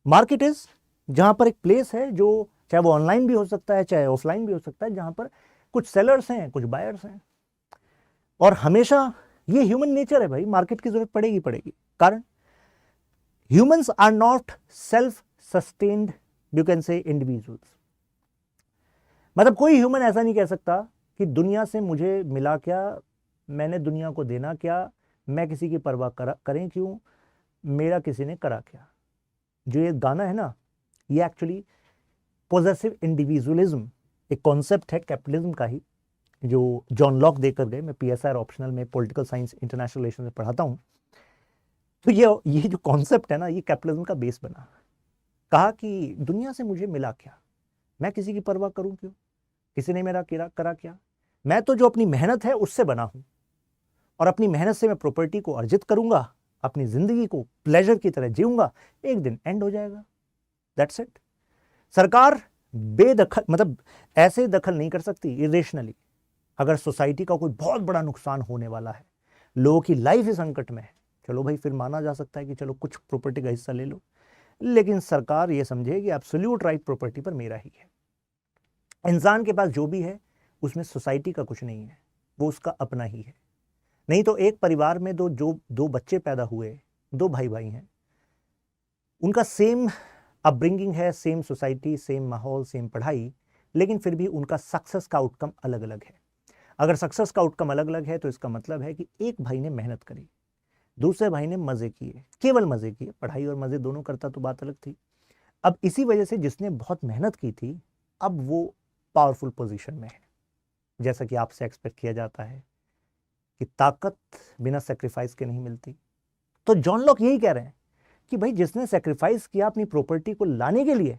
मार्केट इज जहां पर एक प्लेस है जो चाहे वो ऑनलाइन भी हो सकता है चाहे ऑफलाइन भी हो सकता है, जहां पर कुछ सेलर्स हैं कुछ बायर्स हैं। और हमेशा ये ह्यूमन नेचर है भाई, मार्केट की जरूरत पड़ेगी पड़ेगी। कारण humans are not self sustained, you can say individuals. मतलब कोई ह्यूमन ऐसा नहीं कह सकता कि दुनिया से मुझे मिला क्या, मैंने दुनिया को देना क्या, मैं किसी की परवाह करें क्यों, मेरा किसी ने करा क्या। जो ये गाना है ना, ये एक्चुअली पोजेसिव इंडिविजुअलिज्म एक कॉन्सेप्ट है कैपिटलिज्म का ही, जो जॉन लॉक देकर गए। मैं PSR ऑप्शनल में पॉलिटिकल साइंस इंटरनेशनल रिलेशन में पढ़ाता हूं। तो ये जो कॉन्सेप्ट है ना, ये कैपिटलिज्म का बेस बना। कहा कि दुनिया से मुझे मिला क्या, मैं किसी की परवाह करूं क्यों, किसी ने मेरा करा क्या, मैं तो जो अपनी मेहनत है उससे बना हूं और अपनी मेहनत से मैं प्रॉपर्टी को अर्जित करूंगा, अपनी जिंदगी को प्लेजर की तरह जीऊंगा, एक दिन एंड हो जाएगा। That's it. सरकार बेदखल, मतलब ऐसे दखल नहीं कर सकती इरेशनली। अगर सोसाइटी का कोई बहुत बड़ा नुकसान होने वाला है, लोगों की लाइफ ही संकट में है, चलो भाई फिर माना जा सकता है कि चलो कुछ प्रॉपर्टी का हिस्सा ले लो, लेकिन सरकार ये समझे कि एब्सोल्यूट राइट प्रॉपर्टी पर मेरा ही है। इंसान के पास जो भी है उसमें सोसाइटी का कुछ नहीं है, वो उसका अपना ही है। नहीं तो एक परिवार में दो बच्चे पैदा हुए, दो भाई भाई हैं, उनका सेम अपब्रिंगिंग है, सेम सोसाइटी, सेम माहौल, सेम पढ़ाई, लेकिन फिर भी उनका सक्सेस का आउटकम अलग अलग है। अगर सक्सेस का आउटकम अलग अलग है तो इसका मतलब है कि एक भाई ने मेहनत करी, दूसरे भाई ने मजे किए, केवल मजे किए, पढ़ाई और मजे दोनों करता तो बात अलग थी। अब इसी वजह से जिसने बहुत मेहनत की थी अब वो पावरफुल पोजीशन में है। जैसा कि आपसे एक्सपेक्ट किया जाता है कि ताकत बिना सेक्रीफाइस के नहीं मिलती। तो जॉन लॉक यही कह रहे हैं कि भाई जिसने सेक्रीफाइस किया अपनी प्रॉपर्टी को लाने के लिए,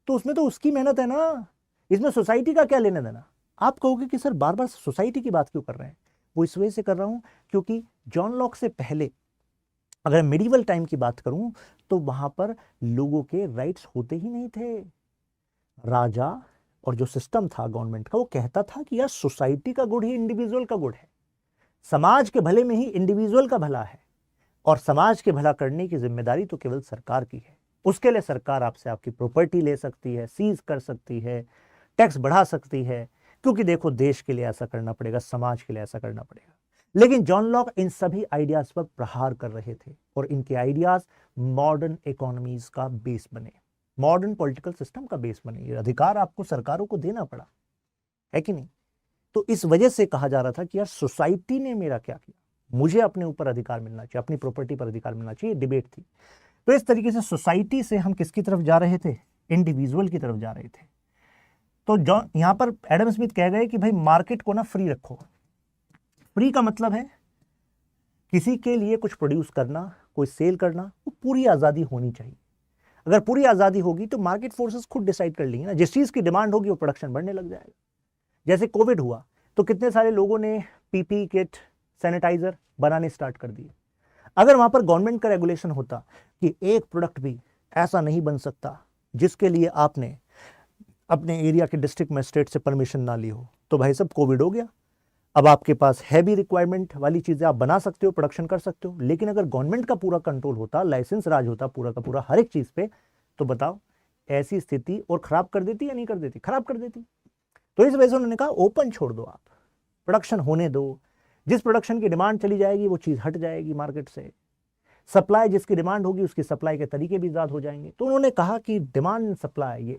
तो उसमें तो उसकी मेहनत है ना, इसमें सोसाइटी का क्या लेने देना। आप कहोगे कि सर बार बार सोसाइटी की बात क्यों कर रहे हैं? वो इस वजह से कर रहा हूं क्योंकि जॉन लॉक से पहले अगर मिडिवल टाइम की बात करूं तो वहां पर लोगों के राइट्स होते ही नहीं थे। राजा और जो सिस्टम था गवर्नमेंट का वो कहता था कि यार सोसाइटी का गुड ही इंडिविजुअल का गुड है, समाज के भले में ही इंडिविजुअल का भला है, और समाज के भला करने की जिम्मेदारी तो केवल सरकार की है। उसके लिए सरकार आपसे आपकी प्रॉपर्टी ले सकती है, सीज कर सकती है, टैक्स बढ़ा सकती है, क्योंकि देखो देश के लिए ऐसा करना पड़ेगा, समाज के लिए ऐसा करना पड़ेगा। लेकिन जॉन लॉक इन सभी आइडियाज पर प्रहार कर रहे थे और इनके आइडियाज मॉडर्न इकोनॉमीज का बेस बने, मॉडर्न पॉलिटिकल सिस्टम का बेस बने। ये अधिकार आपको सरकारों को देना पड़ा, है कि नहीं? तो इस वजह से कहा जा रहा था कि यार सोसाइटी ने मेरा क्या किया, मुझे अपने ऊपर अधिकार मिलना चाहिए, अपनी प्रॉपर्टी पर अधिकार मिलना चाहिए, डिबेट थी। तो इस तरीके से सोसाइटी से हम किसकी तरफ जा रहे थे? इंडिविजुअल की तरफ जा रहे थे। तो जॉन यहां पर एडम स्मिथ कह गए कि भाई मार्केट को ना फ्री रखो। फ्री का मतलब है किसी के लिए कुछ प्रोड्यूस करना, कोई सेल करना, वो पूरी आजादी होनी चाहिए। अगर पूरी आजादी होगी तो मार्केट फोर्सेस खुद डिसाइड कर लेंगे ना, जिस चीज की डिमांड होगी वो प्रोडक्शन बढ़ने लग जाएगा। जैसे कोविड हुआ तो कितने सारे लोगों ने पीपी किट, सैनिटाइजर बनाने स्टार्ट कर दिए। अगर वहां पर गवर्नमेंट का रेगुलेशन होता कि एक प्रोडक्ट भी ऐसा नहीं बन सकता जिसके लिए आपने अपने एरिया के डिस्ट्रिक्ट मजिस्ट्रेट से परमिशन ना ली हो, तो भाई सब कोविड हो गया। अब आपके पास हैवी रिक्वायरमेंट वाली चीजें आप बना सकते हो, प्रोडक्शन कर सकते हो, लेकिन अगर गवर्नमेंट का पूरा कंट्रोल होता, लाइसेंस राज होता पूरा का पूरा हर एक चीज पे, तो बताओ ऐसी स्थिति और खराब कर देती या नहीं कर देती? खराब कर देती। तो इस वजह से उन्होंने कहा ओपन छोड़ दो, आप प्रोडक्शन होने दो, जिस प्रोडक्शन की डिमांड चली जाएगी वो चीज हट जाएगी मार्केट से, सप्लाई जिसकी डिमांड होगी उसकी सप्लाई के तरीके भी इजाद हो जाएंगे। तो उन्होंने कहा कि डिमांड एंड सप्लाई ये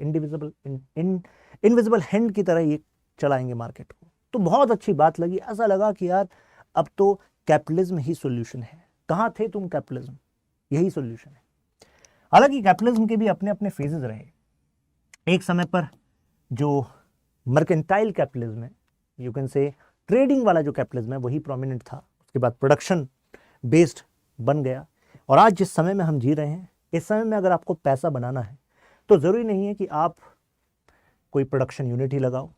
इनविजिबल हैंड की तरह ये चलाएंगे मार्केट को। तो बहुत अच्छी बात लगी, ऐसा लगा कि यार अब तो कैपिटलिज्म ही सोल्यूशन है। कहां थे तुम कैपिटलिज्म, यही सोल्यूशन है। हालांकि कैपिटलिज्म के भी अपने अपने फेजेस रहे। एक समय पर जो मर्केंटाइल कैपिटलिज्म है, यू कैन से ट्रेडिंग वाला जो कैपिटलिज्म है वही प्रोमिनेंट था। उसके बाद प्रोडक्शन बेस्ड बन गया। और आज जिस समय में हम जी रहे हैं, इस समय में अगर आपको पैसा बनाना है तो जरूरी नहीं है कि आप कोई प्रोडक्शन यूनिट ही लगाओ,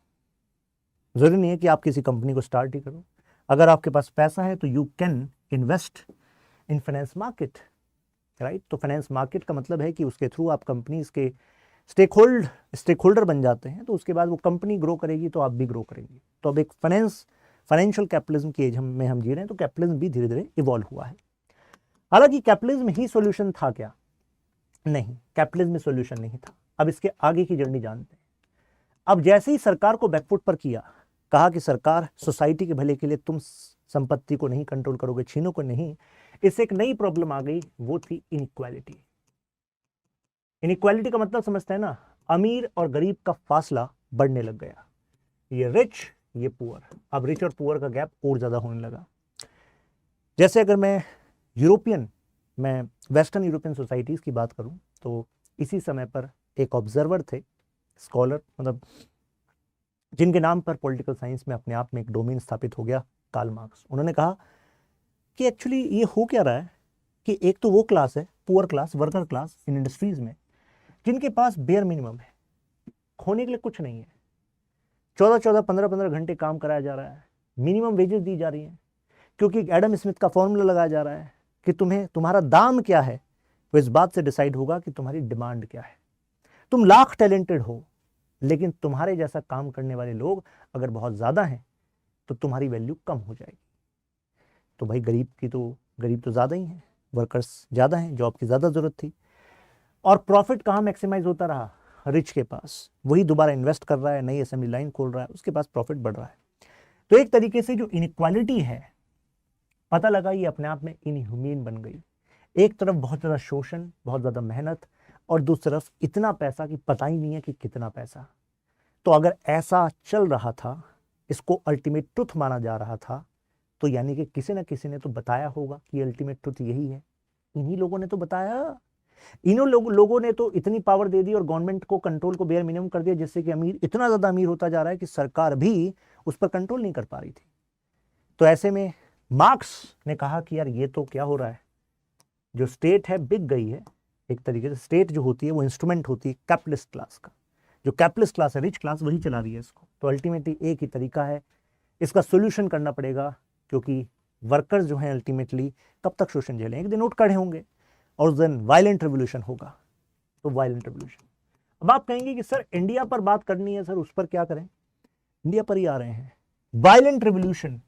जरूरी नहीं है कि आप किसी कंपनी को स्टार्ट ही करो। अगर आपके पास पैसा है तो you can invest in finance market, right? तो फाइनेंस मार्केट का मतलब है कि उसके थ्रू आप कंपनीज के स्टेक होल्डर बन जाते हैं, तो उसके बाद वो कंपनी ग्रो करेगी तो आप भी ग्रो करेंगे। तो अब एक फाइनेंशियल कैपिटलिज्म की एज में हम जी रहे हैं, तो कैपिटलिज्म भी धीरे धीरे इवॉल्व हुआ है। हालांकि कैपिटलिज्म ही सॉल्यूशन था क्या? नहीं, कैपिटलिज्म में सॉल्यूशन नहीं था। अब इसके आगे की जर्नी जानते हैं। अब जैसे ही सरकार को बैकफुट पर किया, कहा कि सरकार सोसाइटी के भले के लिए तुम संपत्ति को नहीं कंट्रोल करोगे, छीनो को नहीं, इससे एक नई प्रॉब्लम आ गई, वो थी इनइक्वालिटी। इनइक्वालिटी का मतलब समझते हैं ना, अमीर और गरीब का फासला बढ़ने लग गया। ये रिच, ये पुअर। अब रिच और पुअर का गैप और ज्यादा होने लगा। जैसे अगर मैं वेस्टर्न यूरोपियन सोसाइटीज की बात करूं तो इसी समय पर एक ऑब्जर्वर थे, स्कॉलर, मतलब जिनके नाम पर पॉलिटिकल साइंस में अपने आप में एक डोमेन स्थापित हो गया, कार्ल मार्क्स। उन्होंने कहा कि एक्चुअली ये हो क्या रहा है कि एक तो वो क्लास है, poor class, worker class in industries में, जिनके पास बेयर मिनिमम है, खोने के लिए कुछ नहीं है। 14-14, 15-15 घंटे काम कराया जा रहा है, मिनिमम वेजेस दी जा रही है, क्योंकि एडम स्मिथ का फॉर्मूला लगाया जा रहा है कि तुम्हारा दाम क्या है वो इस बात से डिसाइड होगा कि तुम्हारी डिमांड क्या है। तुम लाख टैलेंटेड हो, लेकिन तुम्हारे जैसा काम करने वाले लोग अगर बहुत ज्यादा हैं तो तुम्हारी वैल्यू कम हो जाएगी। तो भाई गरीब तो ज्यादा ही हैं, वर्कर्स ज्यादा हैं, जॉब की ज्यादा जरूरत थी, और प्रॉफिट कहाँ मैक्सिमाइज होता रहा? रिच के पास। वही दोबारा इन्वेस्ट कर रहा है, नई असेंबली लाइन खोल रहा है, उसके पास प्रॉफिट बढ़ रहा है। तो एक तरीके से जो इनइक्वालिटी है, पता लगा ये अपने आप में इनह्यूमन बन गई। एक तरफ बहुत ज्यादा शोषण, बहुत ज्यादा मेहनत, और दूसरी तरफ इतना पैसा कि पता ही नहीं है कि कितना पैसा। तो अगर ऐसा चल रहा था, इसको अल्टीमेट ट्रुथ माना जा रहा था, तो यानी कि किसी न किसी ने तो बताया होगा कि अल्टीमेट ट्रुथ यही है। इन्हीं लोगों ने तो बताया। इन्हों लोगों ने तो इतनी पावर दे दी और गवर्नमेंट को कंट्रोल को बेयर मिनिमम कर दिया, जिससे कि अमीर इतना ज्यादा अमीर होता जा रहा है कि सरकार भी उस पर कंट्रोल नहीं कर पा रही थी। तो ऐसे में मार्क्स ने कहा कि यार ये तो क्या हो रहा है, जो स्टेट है बिक गई है। एक तरीके से स्टेट जो होती है वो इंस्ट्रूमेंट होती है कैपिटलिस्ट क्लास का। जो कैपिटलिस्ट क्लास है, रिच क्लास, वही चला रही है इसको। तो अल्टीमेटली एक ही तरीका है, इसका सोल्यूशन करना पड़ेगा, क्योंकि वर्कर्स जो हैं अल्टीमेटली कब तक शोषण झेलें? एक दिन उठ खड़े होंगे और उस दिन वायलेंट रेवोल्यूशन होगा। तो वायलेंट रेवोल्यूशन। अब आप कहेंगे कि सर इंडिया पर बात करनी है, सर उस पर क्या करें? इंडिया पर ही आ रहे हैं। वायलेंट रेवोल्यूशन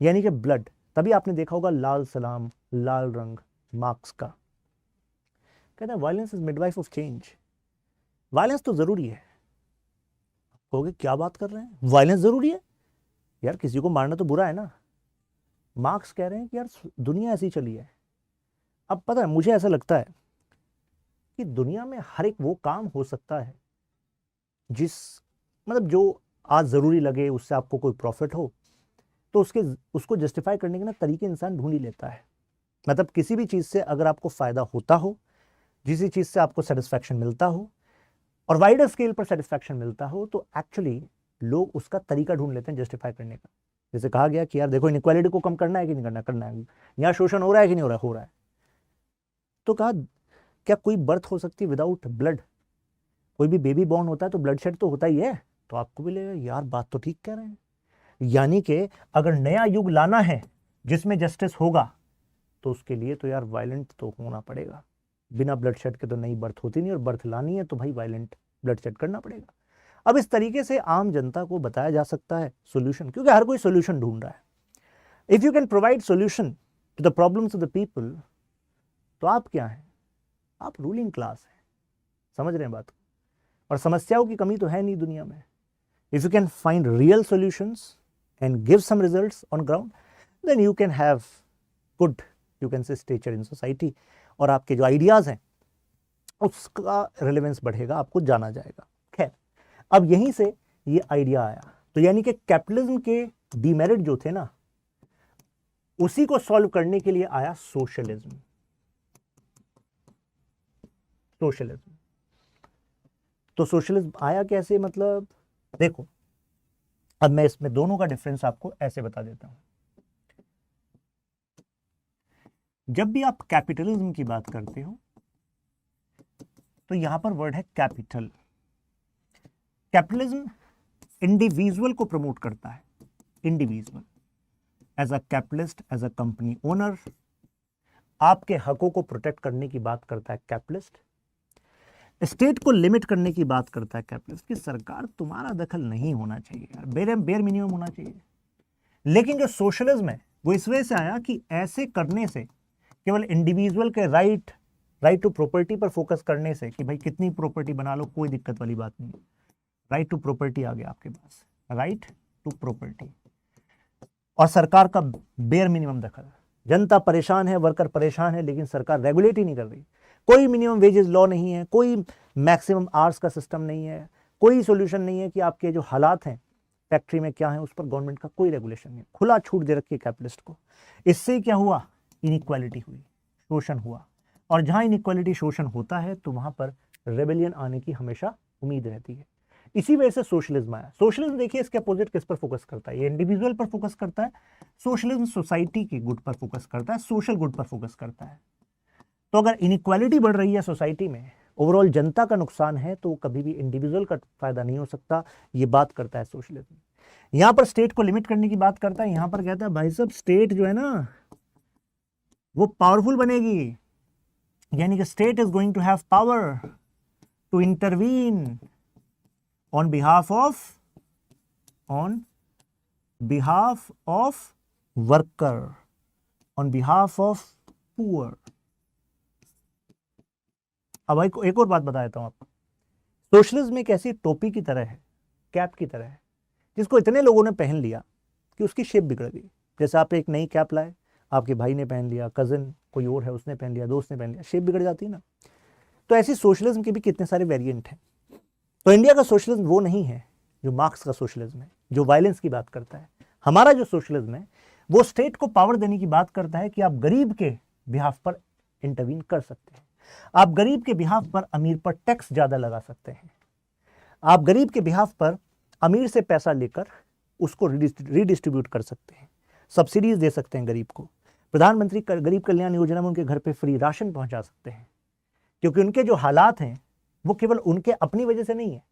यानी कि ब्लड। तभी आपने देखा होगा लाल सलाम, लाल रंग मार्क्स का। कहता है violence is midwife of change. Violence तो जरूरी है। कहोगे क्या बात कर रहे हैं, वायलेंस जरूरी है? यार किसी को मारना तो बुरा है ना। मार्क्स कह रहे हैं कि यार दुनिया ऐसी चली है। अब पता है, मुझे ऐसा लगता है कि दुनिया में हर एक वो काम हो सकता है जिस मतलब जो आज जरूरी लगे, उससे आपको कोई प्रॉफिट हो, तो उसको जस्टिफाई करने के ना तरीके इंसान ढूंढ ही लेता है। मतलब किसी भी चीज से अगर आपको फायदा होता हो, किसी चीज से आपको सेटिस्फैक्शन मिलता हो और वाइडर स्केल पर सेटिस्फैक्शन मिलता हो, तो एक्चुअली लोग उसका तरीका ढूंढ लेते हैं जस्टिफाई करने का। जैसे कहा गया कि यार देखो इनइक्वालिटी को कम करना है कि नहीं करना है, यहाँ शोषण हो रहा है कि नहीं हो रहा है। तो कहा क्या कोई बर्थ हो सकती है विदाउट ब्लड? कोई भी बेबी बॉर्न होता है तो ब्लड शेड तो होता ही है। तो आपको भी लगेगा यार बात तो ठीक कह रहे हैं। यानी कि अगर नया युग लाना है जिसमें जस्टिस होगा, तो उसके लिए तो यार वायलेंट तो होना पड़ेगा। बिना ब्लड शेड के तो नई बर्थ होती नहीं, और बर्थ लानी है तो भाई वायलेंट ब्लड शेड करना पड़ेगा। अब इस तरीके से आम जनता को बताया जा सकता है सोल्यूशन, क्योंकि हर कोई सोल्यूशन ढूंढ रहा है। If you can provide solution to the problems of the people, तो आप क्या हैं? आप रूलिंग क्लास हैं। समझ रहे हैं बात को? और समस्याओं की कमी तो है नहीं दुनिया में। If you can find real solutions and give some results on ground, then you can have good, you can say stature in society, और आपके जो आइडियाज हैं उसका रिलेवेंस बढ़ेगा, आपको जाना जाएगा। खैर, अब यहीं से ये आइडिया आया। तो यानी कि कैपिटलिज्म के डीमेरिट जो थे ना, उसी को सॉल्व करने के लिए आया सोशलिज्म। तो सोशलिज्म आया कैसे? मतलब देखो, अब मैं इसमें दोनों का डिफरेंस आपको ऐसे बता देता हूं। जब भी आप कैपिटलिज्म की बात करते हो तो यहां पर वर्ड है कैपिटल। कैपिटलिज्म इंडिविजुअल को प्रमोट करता है। Individual as a capitalist, as a company owner, आपके हकों को प्रोटेक्ट करने की बात करता है कैपिटलिस्ट। स्टेट को लिमिट करने की बात करता है कैपिटलिस्ट, कि सरकार तुम्हारा दखल नहीं होना चाहिए यार, बेर मिनिमम होना चाहिए। लेकिन जो सोशलिज्म है वो इस वजह से आया कि ऐसे करने से केवल इंडिविजुअल के राइट टू प्रॉपर्टी पर फोकस करने से, कि भाई कितनी प्रॉपर्टी बना लो कोई दिक्कत वाली बात नहीं, राइट टू प्रॉपर्टी आ गया आपके पास, राइट टू प्रॉपर्टी, और सरकार का बेयर मिनिमम दखल। जनता परेशान है, वर्कर परेशान है, लेकिन सरकार रेगुलेट ही नहीं कर रही। कोई मिनिमम वेजेस लॉ नहीं है, कोई मैक्सिमम आवर्स का सिस्टम नहीं है, कोई सोल्यूशन नहीं है कि आपके जो हालात हैं फैक्ट्री में क्या है उस पर गवर्नमेंट का कोई रेगुलेशन नहीं, खुला छूट दे रखी है कैपिटलिस्ट को। इससे क्या हुआ? इनइक्वालिटी हुई, शोषण हुआ, और जहां इनइक्वालिटी शोषण होता है तो वहां पर रेबेलियन आने की हमेशा उम्मीद रहती है। इसी वजह से सोशलिज्म आया। सोशलिज्म देखिए इसके अपोजिट किस पर फोकस करता है? ये इंडिविजुअल पर फोकस करता है। सोशलिज्म सोसाइटी की गुड पर फोकस करता है, सोशल गुड पर फोकस करता है। तो अगर इनइक्वालिटी बढ़ रही है सोसाइटी में, ओवरऑल जनता का नुकसान है, तो कभी भी इंडिविजुअल का फायदा नहीं हो सकता। ये बात करता है सोशलिज्म। यहां पर स्टेट को लिमिट करने की बात करता है। यहां पर कहता है भाई साहब स्टेट जो है ना वो पावरफुल बनेगी, यानी कि state is going to have power to intervene on behalf of worker, on behalf of poor. अब एक और बात बता देता हूं आपको। सोशलिज्म एक ऐसी टोपी की तरह है, कैप की तरह है, जिसको इतने लोगों ने पहन लिया कि उसकी शेप बिगड़ गई। जैसे आप एक नई कैप लाए, आपके भाई ने पहन लिया, कजिन कोई और है उसने पहन लिया, दोस्त ने पहन लिया, शेप बिगड़ जाती है ना। तो ऐसी सोशलिज्म के भी कितने सारे वेरिएंट हैं। तो इंडिया का सोशलिज्म वो नहीं है जो मार्क्स का सोशलिज्म है, जो वायलेंस की बात करता है। हमारा जो सोशलिज्म है वो स्टेट को पावर देने की बात करता है कि आप गरीब के बिहाफ पर इंटरवीन कर सकते हैं, आप गरीब के बिहाफ पर अमीर पर टैक्स ज्यादा लगा सकते हैं, आप गरीब के बिहाफ पर अमीर से पैसा लेकर उसको रीडिस्ट्रीब्यूट कर सकते हैं, सब्सिडीज दे सकते हैं गरीब को, प्रधानमंत्री गरीब कल्याण योजना में उनके घर पे फ्री राशन पहुंचा सकते हैं, क्योंकि उनके जो हालात हैं वो केवल उनके अपनी वजह से नहीं है,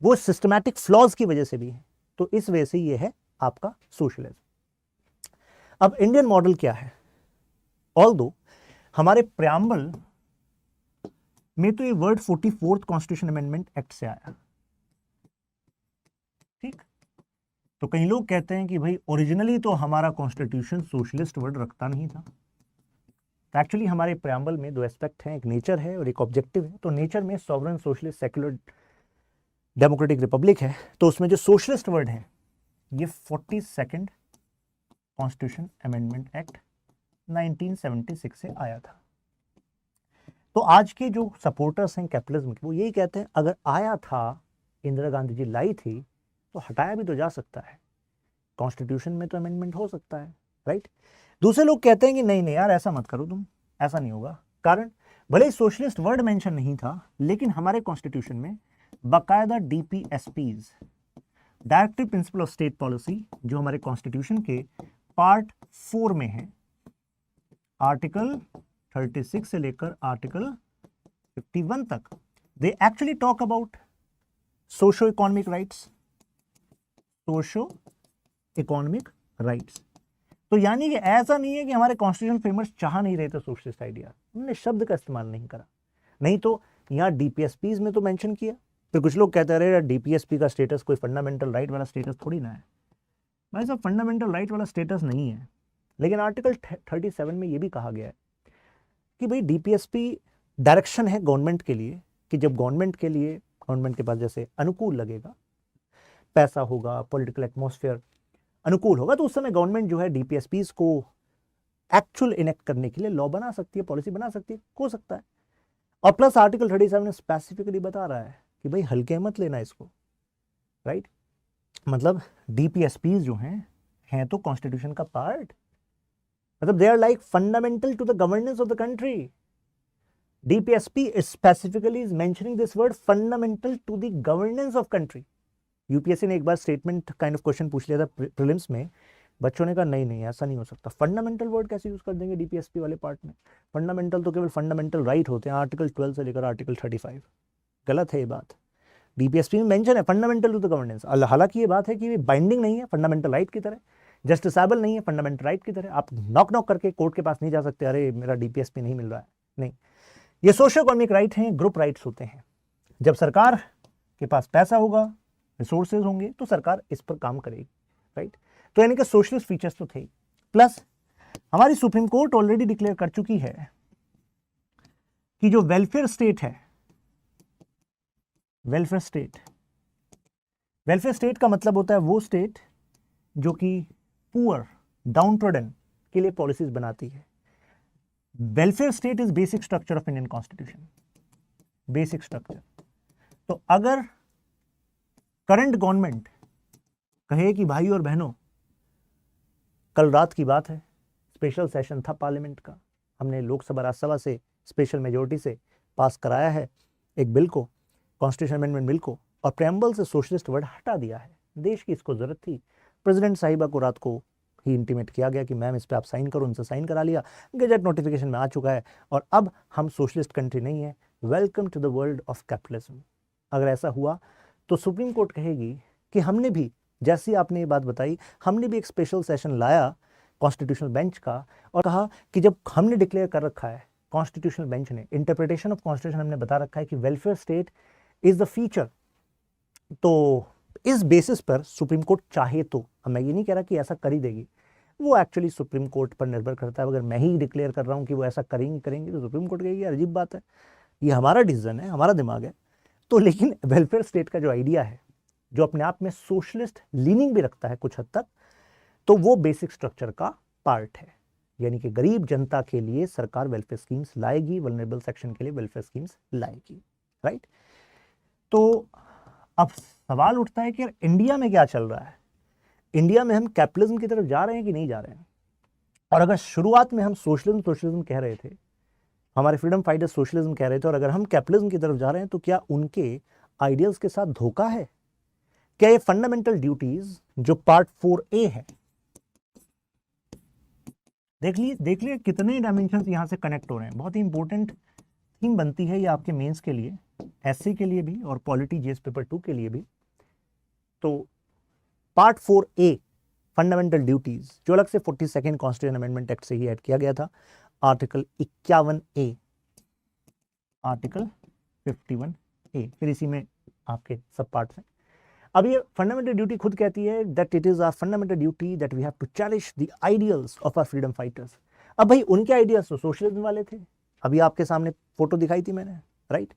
वो सिस्टमैटिक फ्लॉज की वजह से भी है। तो इस वजह से ये है आपका सोशलिज्म। अब इंडियन मॉडल क्या है? ऑल्दो हमारे प्रेम्बल में तो ये word 44th constitution amendment act से आया, ठीक। तो कई लोग कहते हैं कि भाई ओरिजिनली तो हमारा कॉन्स्टिट्यूशन सोशलिस्ट वर्ड रखता नहीं था। तो एक्चुअली हमारे प्रेम्बल में दो एस्पेक्ट हैं, एक नेचर है और एक ऑब्जेक्टिव है। तो नेचर में sovereign, socialist, secular, democratic Republic है। तो उसमें जो सोशलिस्ट वर्ड है ये 42nd कॉन्स्टिट्यूशन अमेंडमेंट एक्ट 1976 से आया था। तो आज के जो सपोर्टर्स हैं कैपिटलिज्म के, वो यही कहते हैं अगर आया था, इंदिरा गांधी जी लाई थी, तो हटाया भी तो जा सकता है, कॉन्स्टिट्यूशन में तो अमेंडमेंट हो सकता है, राइट। दूसरे लोग कहते हैं कि नहीं नहीं यार ऐसा मत करो तुम, ऐसा नहीं होगा। कारण भले ही सोशलिस्ट वर्ड मेंशन नहीं था, लेकिन हमारे कॉन्स्टिट्यूशन में बाकायदा DPSPs, directive principle of state policy, जो हमारे कॉन्स्टिट्यूशन के पार्ट 4 में है, आर्टिकल 36 से लेकर आर्टिकल 51 तक, they actually talk about socio economic rights, socio economic rights. तो यानी कि ऐसा नहीं है कि हमारे कॉन्स्टिट्यूशन फ्रेमर्स चाह नहीं रहे थे सोशलिस्ट आइडिया, उन्होंने शब्द का इस्तेमाल नहीं करा। नहीं तो यहाँ DPSPs में तो मेंशन किया। फिर कुछ लोग कहते रहे DPSP का स्टेटस कोई फंडामेंटल राइट वाला स्टेटस थोड़ी ना है। भाई साहब फंडामेंटल राइट वाला स्टेटस नहीं है, लेकिन आर्टिकल 37 में ये भी कहा गया है कि भाई DPSP डायरेक्शन है गवर्नमेंट के लिए कि जब गवर्नमेंट के पास जैसे अनुकूल लगेगा, पैसा होगा, पॉलिटिकल एटमॉस्फेयर अनुकूल होगा, तो उस समय गवर्नमेंट जो है DPSPs को एक्चुअल इनेक्ट करने के लिए लॉ बना सकती है, पॉलिसी बना सकती है, हो सकता है। और प्लस आर्टिकल 37 ने स्पेसिफिकली बता रहा है कि भाई हल्के मत लेना इसको, राइट। मतलब DPSPs जो हैं तो कॉन्स्टिट्यूशन का पार्ट, मतलब they are like fundamental to the governance of the country. DPSP specifically is mentioning this word fundamental to the governance of country. UPSC ने एक बार स्टेटमेंट काइंड ऑफ क्वेश्चन पूछ लिया था प्रीलिम्स में, बच्चों ने कहा नहीं नहीं ऐसा नहीं हो सकता, फंडामेंटल वर्ड कैसे यूज कर देंगे DPSP वाले पार्ट में, फंडामेंटल तो केवल फंडामेंटल राइट होते हैं, आर्टिकल 12 से लेकर आर्टिकल 35। गलत है ये बात। DPSP में मेंशन है फंडामेंटल टू द गवर्नेंस, हालांकि ये बात है कि बाइंडिंग नहीं है फंडामेंटल राइट की तरह, जस्टिसेबल नहीं है फंडामेंटल राइट की तरह। आप नॉक करके कोर्ट के पास नहीं जा सकते, अरे मेरा DPSP नहीं मिल रहा है, नहीं। ये सोशियो इकोनॉमिक राइट हैं, ग्रुप राइट्स होते हैं। जब सरकार के पास पैसा होगा, रिसोर्सेज होंगे, तो सरकार इस पर काम करेगी, राइट। तो यानी कि सोशलिस्ट फीचर्स तो थे। प्लस हमारी सुप्रीम कोर्ट ऑलरेडी डिक्लेयर कर चुकी है कि जो वेलफेयर स्टेट है, वेलफेयर स्टेट का मतलब होता है वो स्टेट जो कि पुअर, डाउनट्रोडन के लिए पॉलिसीज बनाती है। Welfare state is basic structure of Indian constitution, basic structure. तो अगर करंट गवर्नमेंट कहे कि भाई और बहनों, कल रात की बात है, स्पेशल सेशन था पार्लियामेंट का, हमने लोकसभा राज्यसभा से स्पेशल मेजोरिटी से पास कराया है एक बिल को, कॉन्स्टिट्यूशन अमेंडमेंट बिल को, और प्रेम्बल से सोशलिस्ट वर्ड हटा दिया है। देश की इसको जरूरत थी। प्रेसिडेंट साहिबा को रात को ही इंटीमेट किया गया कि मैम इस पर आप साइन करो, उनसे साइन करा लिया, गजट नोटिफिकेशन में आ चुका है, और अब हम सोशलिस्ट कंट्री नहीं है, welcome to the world of capitalism. अगर ऐसा हुआ तो सुप्रीम कोर्ट कहेगी कि हमने भी, जैसी आपने ये बात बताई, हमने भी एक स्पेशल सेशन लाया कॉन्स्टिट्यूशनल बेंच का और कहा कि जब हमने डिक्लेयर कर रखा है, कॉन्स्टिट्यूशनल बेंच ने इंटरप्रिटेशन ऑफ कॉन्स्टिट्यूशन हमने बता रखा है कि welfare state is the feature. तो इस बेसिस पर सुप्रीम कोर्ट चाहे तो, अब मैं ये नहीं कह रहा कि ऐसा कर ही देगी, वो एक्चुअली सुप्रीम कोर्ट पर निर्भर करता है। अगर मैं ही डिक्लेयर कर रहा हूँ कि वो ऐसा करेंगे तो सुप्रीम कोर्ट कहेगी यार अजीब बात है, ये हमारा डिसीजन है, हमारा दिमाग है। तो लेकिन वेलफेयर स्टेट का जो आइडिया है, जो अपने आप में सोशलिस्ट लीनिंग भी रखता है कुछ हद तक, तो वो बेसिक स्ट्रक्चर का पार्ट है। यानी कि गरीब जनता के लिए सरकार वेलफेयर स्कीम्स लाएगी, वल्नरेबल सेक्शन के लिए वेलफेयर स्कीम्स लाएगी, राइट। तो अब सवाल उठता है कि यार इंडिया में क्या चल रहा है, इंडिया में हम कैपिटलिज्म की तरफ जा रहे हैं कि नहीं जा रहे हैं। और अगर शुरुआत में हम सोशलिज्म कह रहे थे, हमारे फ्रीडम फाइटर्स सोशलिज्म कह रहे थे, और अगर हम कैपिटलिज्म की तरफ जा रहे हैं तो क्या उनके आइडियल्स के साथ धोखा है? क्या ये फंडामेंटल ड्यूटीज जो पार्ट 4A है, देख लिए कितने डायमेंशंस यहां से कनेक्ट हो रहे हैं। बहुत ही इंपॉर्टेंट थीम बनती है ये आपके मेंस के लिए, एससी के लिए भी और पॉलिटी जीएस पेपर 2 के लिए भी। तो पार्ट 4A फंडामेंटल ड्यूटीज, जो अलग से 42nd कॉन्स्टिट्यूशन अमेंडमेंट एक्ट से ही ऐड किया गया था, आर्टिकल 51A, आर्टिकल 51A, फिर इसी में आपके सब पार्ट्स हैं। अब ये फंडामेंटल ड्यूटी खुद कहती है that it is our fundamental duty that we have to challenge the ideals of our freedom fighters. अब भाई उनके आइडियल्स तो सोशलिज्म वाले थे, अभी आपके सामने फोटो दिखाई थी मैंने, राइट,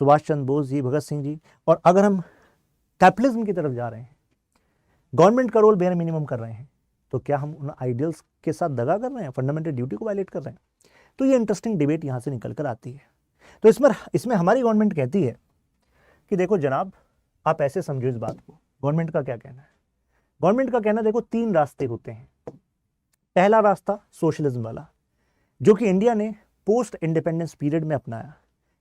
सुभाष चंद्र बोस जी, भगत सिंह जी। और अगर हम कैपिटलिज्म की तरफ जा रहे हैं, गवर्नमेंट का रोल बेयर मिनिमम कर रहे हैं, तो क्या हम उन आइडियल्स के साथ दगा कर रहे हैं, फंडामेंटल ड्यूटी को वायलेट कर रहे हैं? तो ये इंटरेस्टिंग डिबेट यहां से निकल कर आती है। तो इसमें हमारी गवर्नमेंट कहती है कि देखो जनाब, आप ऐसे समझो इस बात को। गवर्नमेंट का क्या कहना है? गवर्नमेंट का कहना, देखो 3 रास्ते होते हैं। पहला रास्ता सोशलिज्म वाला, जो कि इंडिया ने पोस्ट इंडिपेंडेंस पीरियड में अपनाया।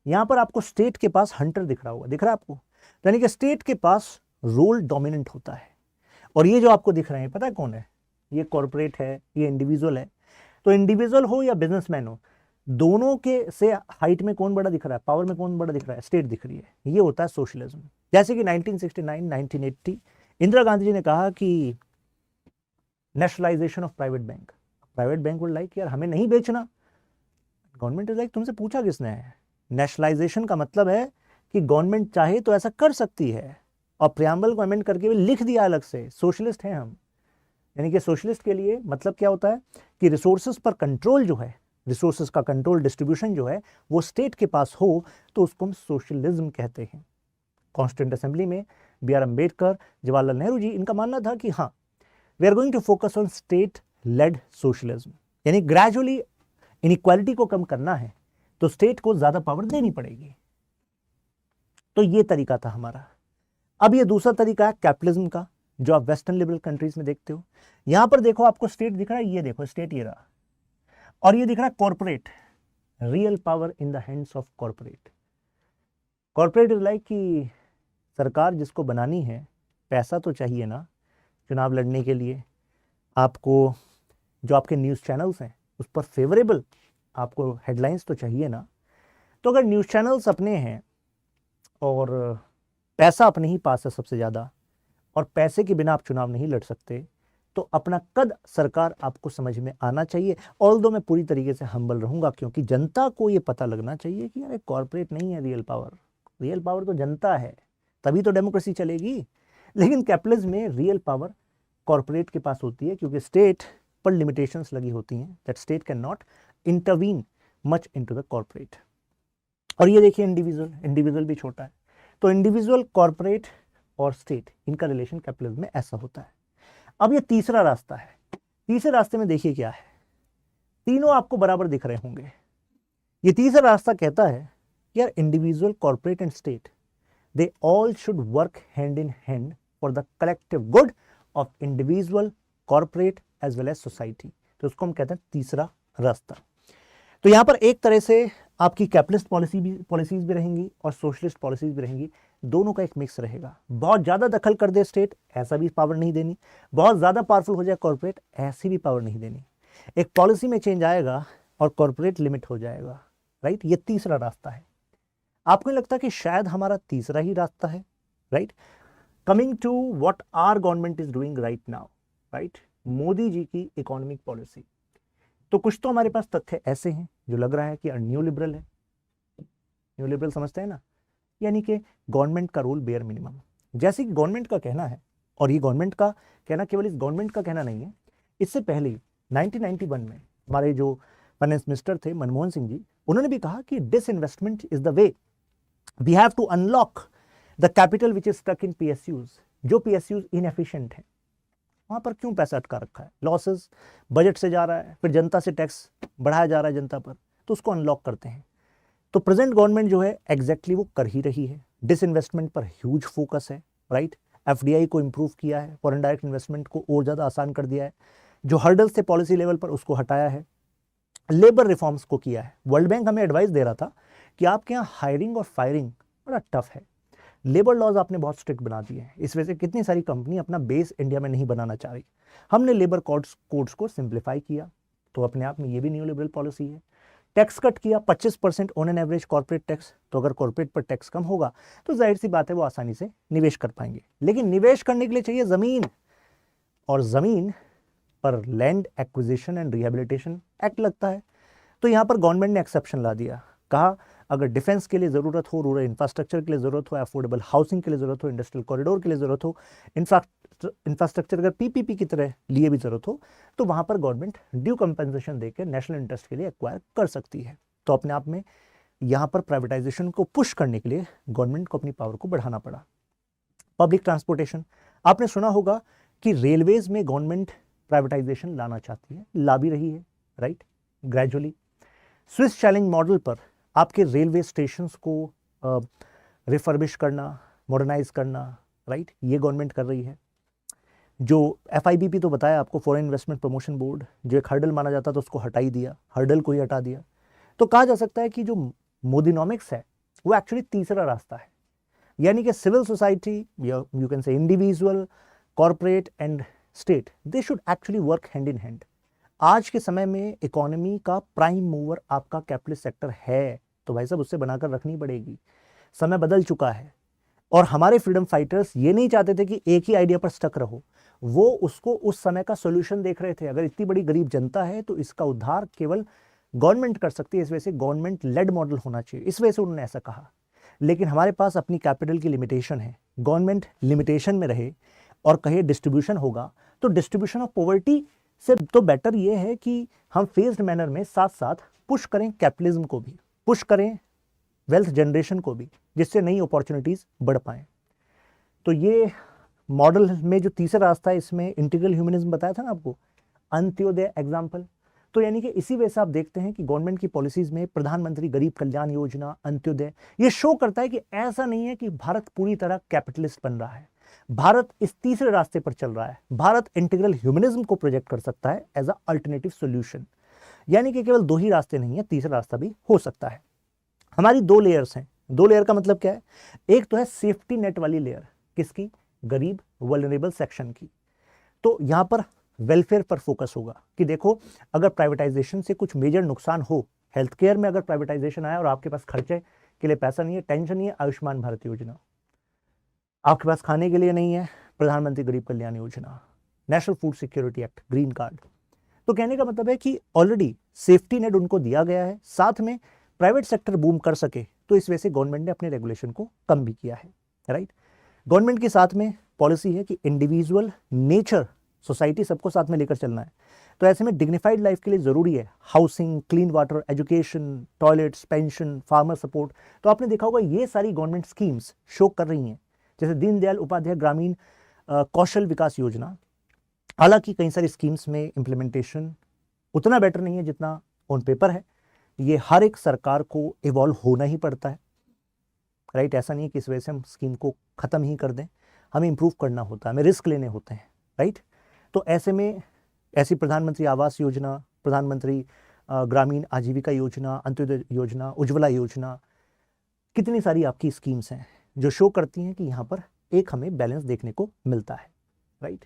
यहां पर आपको स्टेट के पास हंटर दिख रहा होगा, दिख रहा है आपको, यानी कि स्टेट के पास रोल डोमिनेंट होता है। और ये जो आपको दिख रहे हैं, पता है कौन है? ये कॉर्पोरेट है, ये इंडिविजुअल है। तो इंडिविजुअल हो या बिजनेसमैन हो, दोनों के से हाइट में कौन बड़ा दिख रहा है, पावर में कौन बड़ा दिख रहा है? स्टेट दिख रही है। ये होता है सोशलिज्म। जैसे कि 1969 1980 इंदिरा गांधी जी ने कहा कि nationalisation of private bank would like, यार हमें नहीं बेचना। गवर्नमेंट इज लाइक, तुमसे पूछा किसने है? नेशनलाइजेशन का मतलब है कि गवर्नमेंट चाहे तो ऐसा कर सकती है, और प्रियम्बल को अमेंड करके भी लिख दिया अलग से, सोशलिस्ट हैं हम। यानी कि सोशलिस्ट के लिए मतलब क्या होता है कि रिसोर्सेज पर कंट्रोल जो है, रिसोर्सेज का कंट्रोल, डिस्ट्रीब्यूशन जो है वो स्टेट के पास हो, तो उसको हम सोशलिज्म कहते हैं। कॉन्स्टिट्यूंट असेंबली में B.R. अम्बेडकर, जवाहरलाल नेहरू जी, इनका मानना था कि हाँ, we are going to focus on state led socialism, यानी ग्रेजुअली इनइक्वालिटी को कम करना है तो स्टेट को ज्यादा पावर देनी पड़ेगी। तो ये तरीका था हमारा। अब ये दूसरा तरीका है कैपिटलिज्म का, जो आप वेस्टर्न लिबरल कंट्रीज में देखते हो। यहां पर देखो आपको स्टेट दिख रहा है, ये देखो स्टेट ये रहा, और ये दिख रहा है corporate, real power in the hands of corporate. Corporate is like कि सरकार जिसको बनानी है, पैसा तो चाहिए ना चुनाव लड़ने के लिए, आपको जो आपके न्यूज़ चैनल्स हैं उस पर फेवरेबल आपको हेडलाइंस तो चाहिए ना। तो अगर न्यूज़ चैनल्स अपने हैं और पैसा अपने ही पास है सबसे ज़्यादा, और पैसे के बिना आप चुनाव नहीं लड़ सकते, तो अपना कद सरकार आपको समझ में आना चाहिए। ऑल्दो मैं पूरी तरीके से हम्बल रहूंगा, क्योंकि जनता को ये पता लगना चाहिए कि यार कॉर्पोरेट नहीं है रियल पावर तो जनता है, तभी तो डेमोक्रेसी चलेगी। लेकिन कैपिटलिज्म में रियल पावर कॉर्पोरेट के पास होती है, क्योंकि स्टेट पर लिमिटेशंस लगी होती हैं, that state can not intervene much into the corporate. और ये देखिए इंडिविजुअल भी छोटा है। तो इंडिविजुअल, कॉर्पोरेट और स्टेट, इनका रिलेशन कैपिटलिज्म में ऐसा होता है। अब ये तीसरा रास्ता है। तीसरे रास्ते में देखिए क्या है, तीनों आपको बराबर दिख रहे होंगे। ये तीसरा रास्ता कहता है यार individual, corporate and state, they all should work hand in hand for the collective good of individual, corporate as well as society. तो उसको हम कहते हैं तीसरा रास्ता। तो यहां पर एक तरह से आपकी कैपिटलिस्ट पॉलिसीज भी रहेंगी और सोशलिस्ट पॉलिसीज भी रहेंगी, दोनों का एक मिक्स रहेगा। बहुत ज्यादा दखल कर दे स्टेट, ऐसा भी पावर नहीं देनी, बहुत ज्यादा पावरफुल हो जाए कॉर्पोरेट, ऐसी भी पावर नहीं देनी। एक पॉलिसी में चेंज आएगा और कॉर्पोरेट लिमिट हो जाएगा, राइट। ये तीसरा रास्ता है। आपको नहीं लगता कि शायद हमारा तीसरा ही रास्ता है, right? Coming to what our government is doing right now, right, Modi ji की इकोनॉमिक पॉलिसी। तो कुछ तो हमारे पास तथ्य ऐसे हैं जो लग रहा है कि न्यू लिबरल है। न्यू लिबरल समझते हैं ना, यानी कि गवर्नमेंट का रोल बेयर मिनिमम। जैसे कि गवर्नमेंट का कहना है, और ये गवर्नमेंट का कहना केवल इस गवर्नमेंट का कहना नहीं है, इससे पहले 1991 में हमारे जो फाइनेंस मिनिस्टर थे मनमोहन सिंह जी, उन्होंने भी कहा कि disinvestment is the way, we have to unlock the capital which is stuck in PSUs. जो पीएसयूज इनएफिशिएंट है वहां पर क्यों पैसा अटका रखा है, लॉसेस बजट से जा रहा है, फिर जनता से टैक्स बढ़ाया जा रहा है जनता पर, तो उसको अनलॉक करते हैं। तो प्रेजेंट गवर्नमेंट जो है एग्जैक्टली वो कर ही रही है। डिसइन्वेस्टमेंट पर ह्यूज फोकस है, राइट। एफडीआई को इंप्रूव किया है, फॉरेन डायरेक्ट इन्वेस्टमेंट को और ज़्यादा आसान कर दिया है, जो हर्डल्स थे पॉलिसी लेवल पर उसको हटाया है, लेबर रिफॉर्म्स को किया है। वर्ल्ड बैंक हमें एडवाइस दे रहा था कि आपके यहाँ हायरिंग और फायरिंग बड़ा टफ है, लेबर लॉज आपने बहुत स्ट्रिक्ट बना दिए हैं, इस वजह से कितनी सारी कंपनी अपना बेस इंडिया में नहीं बनाना चाह रही। हमने लेबर कोड्स को सिंप्लीफाई किया, तो अपने आप में ये भी न्यू लिबरल पॉलिसी है। टैक्स कट किया 25% on an average corporate tax, तो अगर कॉर्पोरेट पर टैक्स कम होगा तो जाहिर सी बात है वो आसानी से निवेश कर पाएंगे। लेकिन निवेश करने के लिए चाहिए ज़मीन, और ज़मीन पर land acquisition and rehabilitation act लगता है। तो यहाँ पर गवर्नमेंट ने एक्सेप्शन ला दिया, कहा अगर डिफेंस के लिए ज़रूरत हो, रूरल इंफ्रास्ट्रक्चर के लिए ज़रूरत हो, अफोर्डेबल हाउसिंग के लिए ज़रूरत हो, इंडस्ट्रियल कॉरिडोर के लिए ज़रूरत हो, इंफ्रास्ट्रक्चर अगर पीपीपी की तरह लिए भी ज़रूरत हो, तो वहाँ पर गवर्नमेंट ड्यू कंपनसेशन देकर नेशनल इंटरेस्ट के लिए एक्वायर कर सकती है। तो अपने आप में यहाँ पर प्राइवेटाइजेशन को पुश करने के लिए गवर्नमेंट को अपनी पावर को बढ़ाना पड़ा। पब्लिक ट्रांसपोर्टेशन, आपने सुना होगा कि रेलवेज में गवर्नमेंट प्राइवेटाइजेशन लाना चाहती है, ला भी रही है, right, gradually. Swiss challenge model पर आपके रेलवे स्टेशंस को रिफर्बिश करना, मॉडर्नाइज करना, राइट, ये गवर्नमेंट कर रही है। जो एफआईबीपी तो बताया आपको, फॉरेन इन्वेस्टमेंट प्रमोशन बोर्ड, जो एक हर्डल माना जाता था उसको हटा ही दिया, हर्डल को ही हटा दिया। तो कहा जा सकता है कि जो मोदीनॉमिक्स है वो एक्चुअली तीसरा रास्ता है, यानी कि civil society, you can say individual, corporate and state, they should actually work hand in hand. आज के समय में इकोनॉमी का प्राइम मूवर आपका कैपिटलिस्ट सेक्टर है, तो भाई साहब उससे बनाकर रखनी पड़ेगी। समय बदल चुका है, और हमारे फ्रीडम फाइटर्स ये नहीं चाहते थे कि एक ही आइडिया पर स्टक रहो, वो उसको उस समय का सॉल्यूशन देख रहे थे। अगर इतनी बड़ी गरीब जनता है तो इसका उद्धार केवल गवर्नमेंट कर सकती है, इस वजह से गवर्नमेंट लेड मॉडल होना चाहिए, इस वजह से उन्होंने ऐसा कहा। लेकिन हमारे पास अपनी कैपिटल की लिमिटेशन है, गवर्नमेंट लिमिटेशन में रहे और कहे डिस्ट्रीब्यूशन होगा, तो डिस्ट्रीब्यूशन ऑफ पॉवर्टी से तो बेटर ये है कि हम फेज्ड मैनर में साथ साथ पुश करें कैपिटलिज्म को भी, पुश करें वेल्थ जनरेशन को भी, जिससे नई अपॉर्चुनिटीज बढ़ पाएं। तो ये मॉडल में जो तीसरा रास्ता है, इसमें इंटीग्रल ह्यूमनिज्म बताया था ना आपको, अंत्योदय एग्जाम्पल। तो यानी कि इसी वजह से आप देखते हैं कि गवर्नमेंट की पॉलिसीज में प्रधानमंत्री गरीब कल्याण योजना, अंत्योदय, ये शो करता है कि ऐसा नहीं है कि भारत पूरी तरह कैपिटलिस्ट बन रहा है, भारत इस तीसरे रास्ते पर चल रहा है। भारत इंटीग्रल ह्यूमनिज्म को प्रोजेक्ट कर सकता है एज अ अल्टरनेटिव सोल्यूशन, यानी कि केवल दो ही रास्ते नहीं है, तीसरा रास्ता भी हो सकता है। हमारी दो लेयर्स हैं। दो लेयर का मतलब क्या है? एक तो है सेफ्टी नेट वाली लेयर, किसकी? गरीब वल्नरेबल सेक्शन की। तो यहां पर वेलफेयर पर फोकस होगा कि देखो अगर प्राइवेटाइजेशन से कुछ मेजर नुकसान हो, हेल्थ केयर में अगर प्राइवेटाइजेशन आया और आपके पास खर्चे के लिए पैसा नहीं है, टेंशन नहीं है, आयुष्मान भारत योजना, आपके पास खाने के लिए नहीं है, प्रधानमंत्री गरीब Kalyan Yojana, national food security act, green card. तो कहने का मतलब है कि ऑलरेडी सेफ्टी नेट उनको दिया गया है, साथ में प्राइवेट सेक्टर बूम कर सके, तो इस वजह से गवर्नमेंट ने अपने रेगुलेशन को कम भी किया है, राइट। गवर्नमेंट के साथ में पॉलिसी है कि इंडिविजुअल, नेचर, सोसाइटी, सबको साथ में लेकर चलना है। तो ऐसे में डिग्निफाइड लाइफ के लिए जरूरी है housing, clean water, education, toilets, pension, farmer support. तो आपने देखा होगा ये सारी गवर्नमेंट स्कीम्स शो कर रही हैं, जैसे दीनदयाल उपाध्याय ग्रामीण कौशल विकास योजना। हालांकि कई सारी स्कीम्स में इंप्लीमेंटेशन उतना बेटर नहीं है जितना ऑन पेपर है, ये हर एक सरकार को इवॉल्व होना ही पड़ता है, राइट। ऐसा नहीं है कि इस वजह से हम स्कीम को खत्म ही कर दें, हमें इंप्रूव करना होता है, हमें रिस्क लेने होते हैं, राइट। तो ऐसे में ऐसी प्रधानमंत्री आवास योजना, प्रधानमंत्री ग्रामीण आजीविका योजना, अंत्योदय योजना, उज्ज्वला योजना, कितनी सारी आपकी स्कीम्स हैं जो शो करती हैं कि यहाँ पर एक हमें बैलेंस देखने को मिलता है, राइट।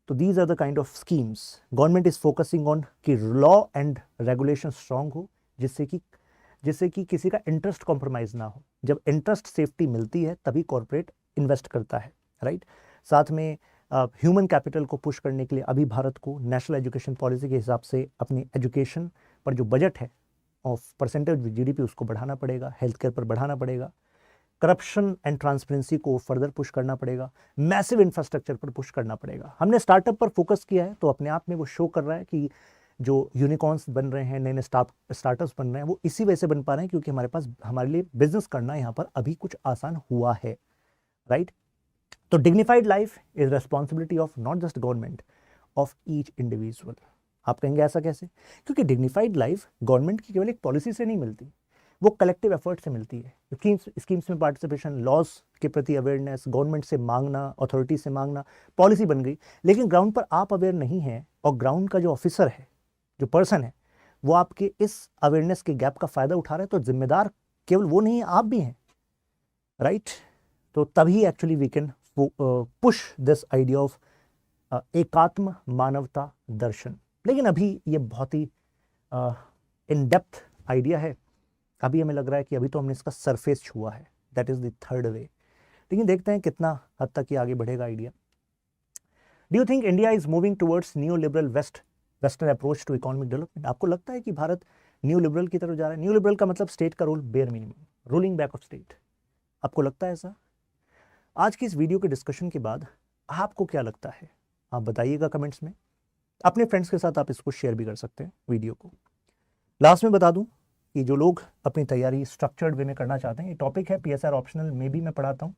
तो these are the kind of schemes government is focusing on कि लॉ एंड रेगुलेशन स्ट्रांग हो, जिससे कि किसी का इंटरेस्ट कॉम्प्रोमाइज ना हो। जब इंटरेस्ट सेफ्टी मिलती है तभी कॉर्पोरेट इन्वेस्ट करता है, राइट। साथ में ह्यूमन कैपिटल को पुश करने के लिए अभी भारत को नेशनल एजुकेशन पॉलिसी के हिसाब से अपनी एजुकेशन पर जो बजट है ऑफ परसेंटेज जीडीपी उसको बढ़ाना पड़ेगा, हेल्थ केयर पर बढ़ाना पड़ेगा, करप्शन एंड ट्रांसपेरेंसी को फर्दर पुश करना पड़ेगा, मैसिव इंफ्रास्ट्रक्चर पर पुश करना पड़ेगा। हमने स्टार्टअप पर फोकस किया है, तो अपने आप में वो शो कर रहा है कि जो यूनिकॉर्न्स बन रहे हैं, नए नए स्टार्टअप्स बन रहे हैं, वो इसी वजह से बन पा रहे हैं क्योंकि हमारे लिए बिजनेस करना यहाँ पर अभी कुछ आसान हुआ है, राइट। तो dignified life is responsibility of not just government, of each individual. आप कहेंगे ऐसा कैसे? क्योंकि डिग्निफाइड लाइफ गवर्नमेंट की केवल एक पॉलिसी से नहीं मिलती, वो कलेक्टिव एफर्ट से मिलती है। स्कीम्स में पार्टिसिपेशन, लॉज के प्रति अवेयरनेस, गवर्नमेंट से मांगना, अथॉरिटी से मांगना, पॉलिसी बन गई। लेकिन ग्राउंड पर आप अवेयर नहीं हैं और ग्राउंड का जो ऑफिसर है, जो पर्सन है, वो आपके इस अवेयरनेस के गैप का फायदा उठा रहा है, तो जिम्मेदार केवल वो नहीं है, आप भी हैं, राइट। तो तभी actually we can push this idea of Ekatma Manavata दर्शन। लेकिन अभी ये बहुत ही इन डेप्थ आइडिया है। अभी हमें लग रहा है कि अभी तो हमने इसका सरफेस छुआ है, that is the third way. लेकिन देखते हैं कितना हद तक ये आगे बढ़ेगा idea. Do you think India is moving towards new liberal western approach to economic development? आपको लगता है कि भारत न्यू लिबरल की तरफ जा रहा है? न्यू लिबरल का मतलब स्टेट का role bare minimum, rolling back of state. आपको लगता है ऐसा? आज की इस वीडियो के डिस्कशन के बाद आपको क्या लगता है, आप बताइएगा कमेंट्स में। अपने फ्रेंड्स के साथ आप इसको शेयर भी कर सकते हैं वीडियो को। लास्ट में बता दूं कि जो लोग अपनी तैयारी स्ट्रक्चर्ड वे में करना चाहते हैं, ये टॉपिक है PSR ऑप्शनल में भी मैं पढ़ाता हूँ,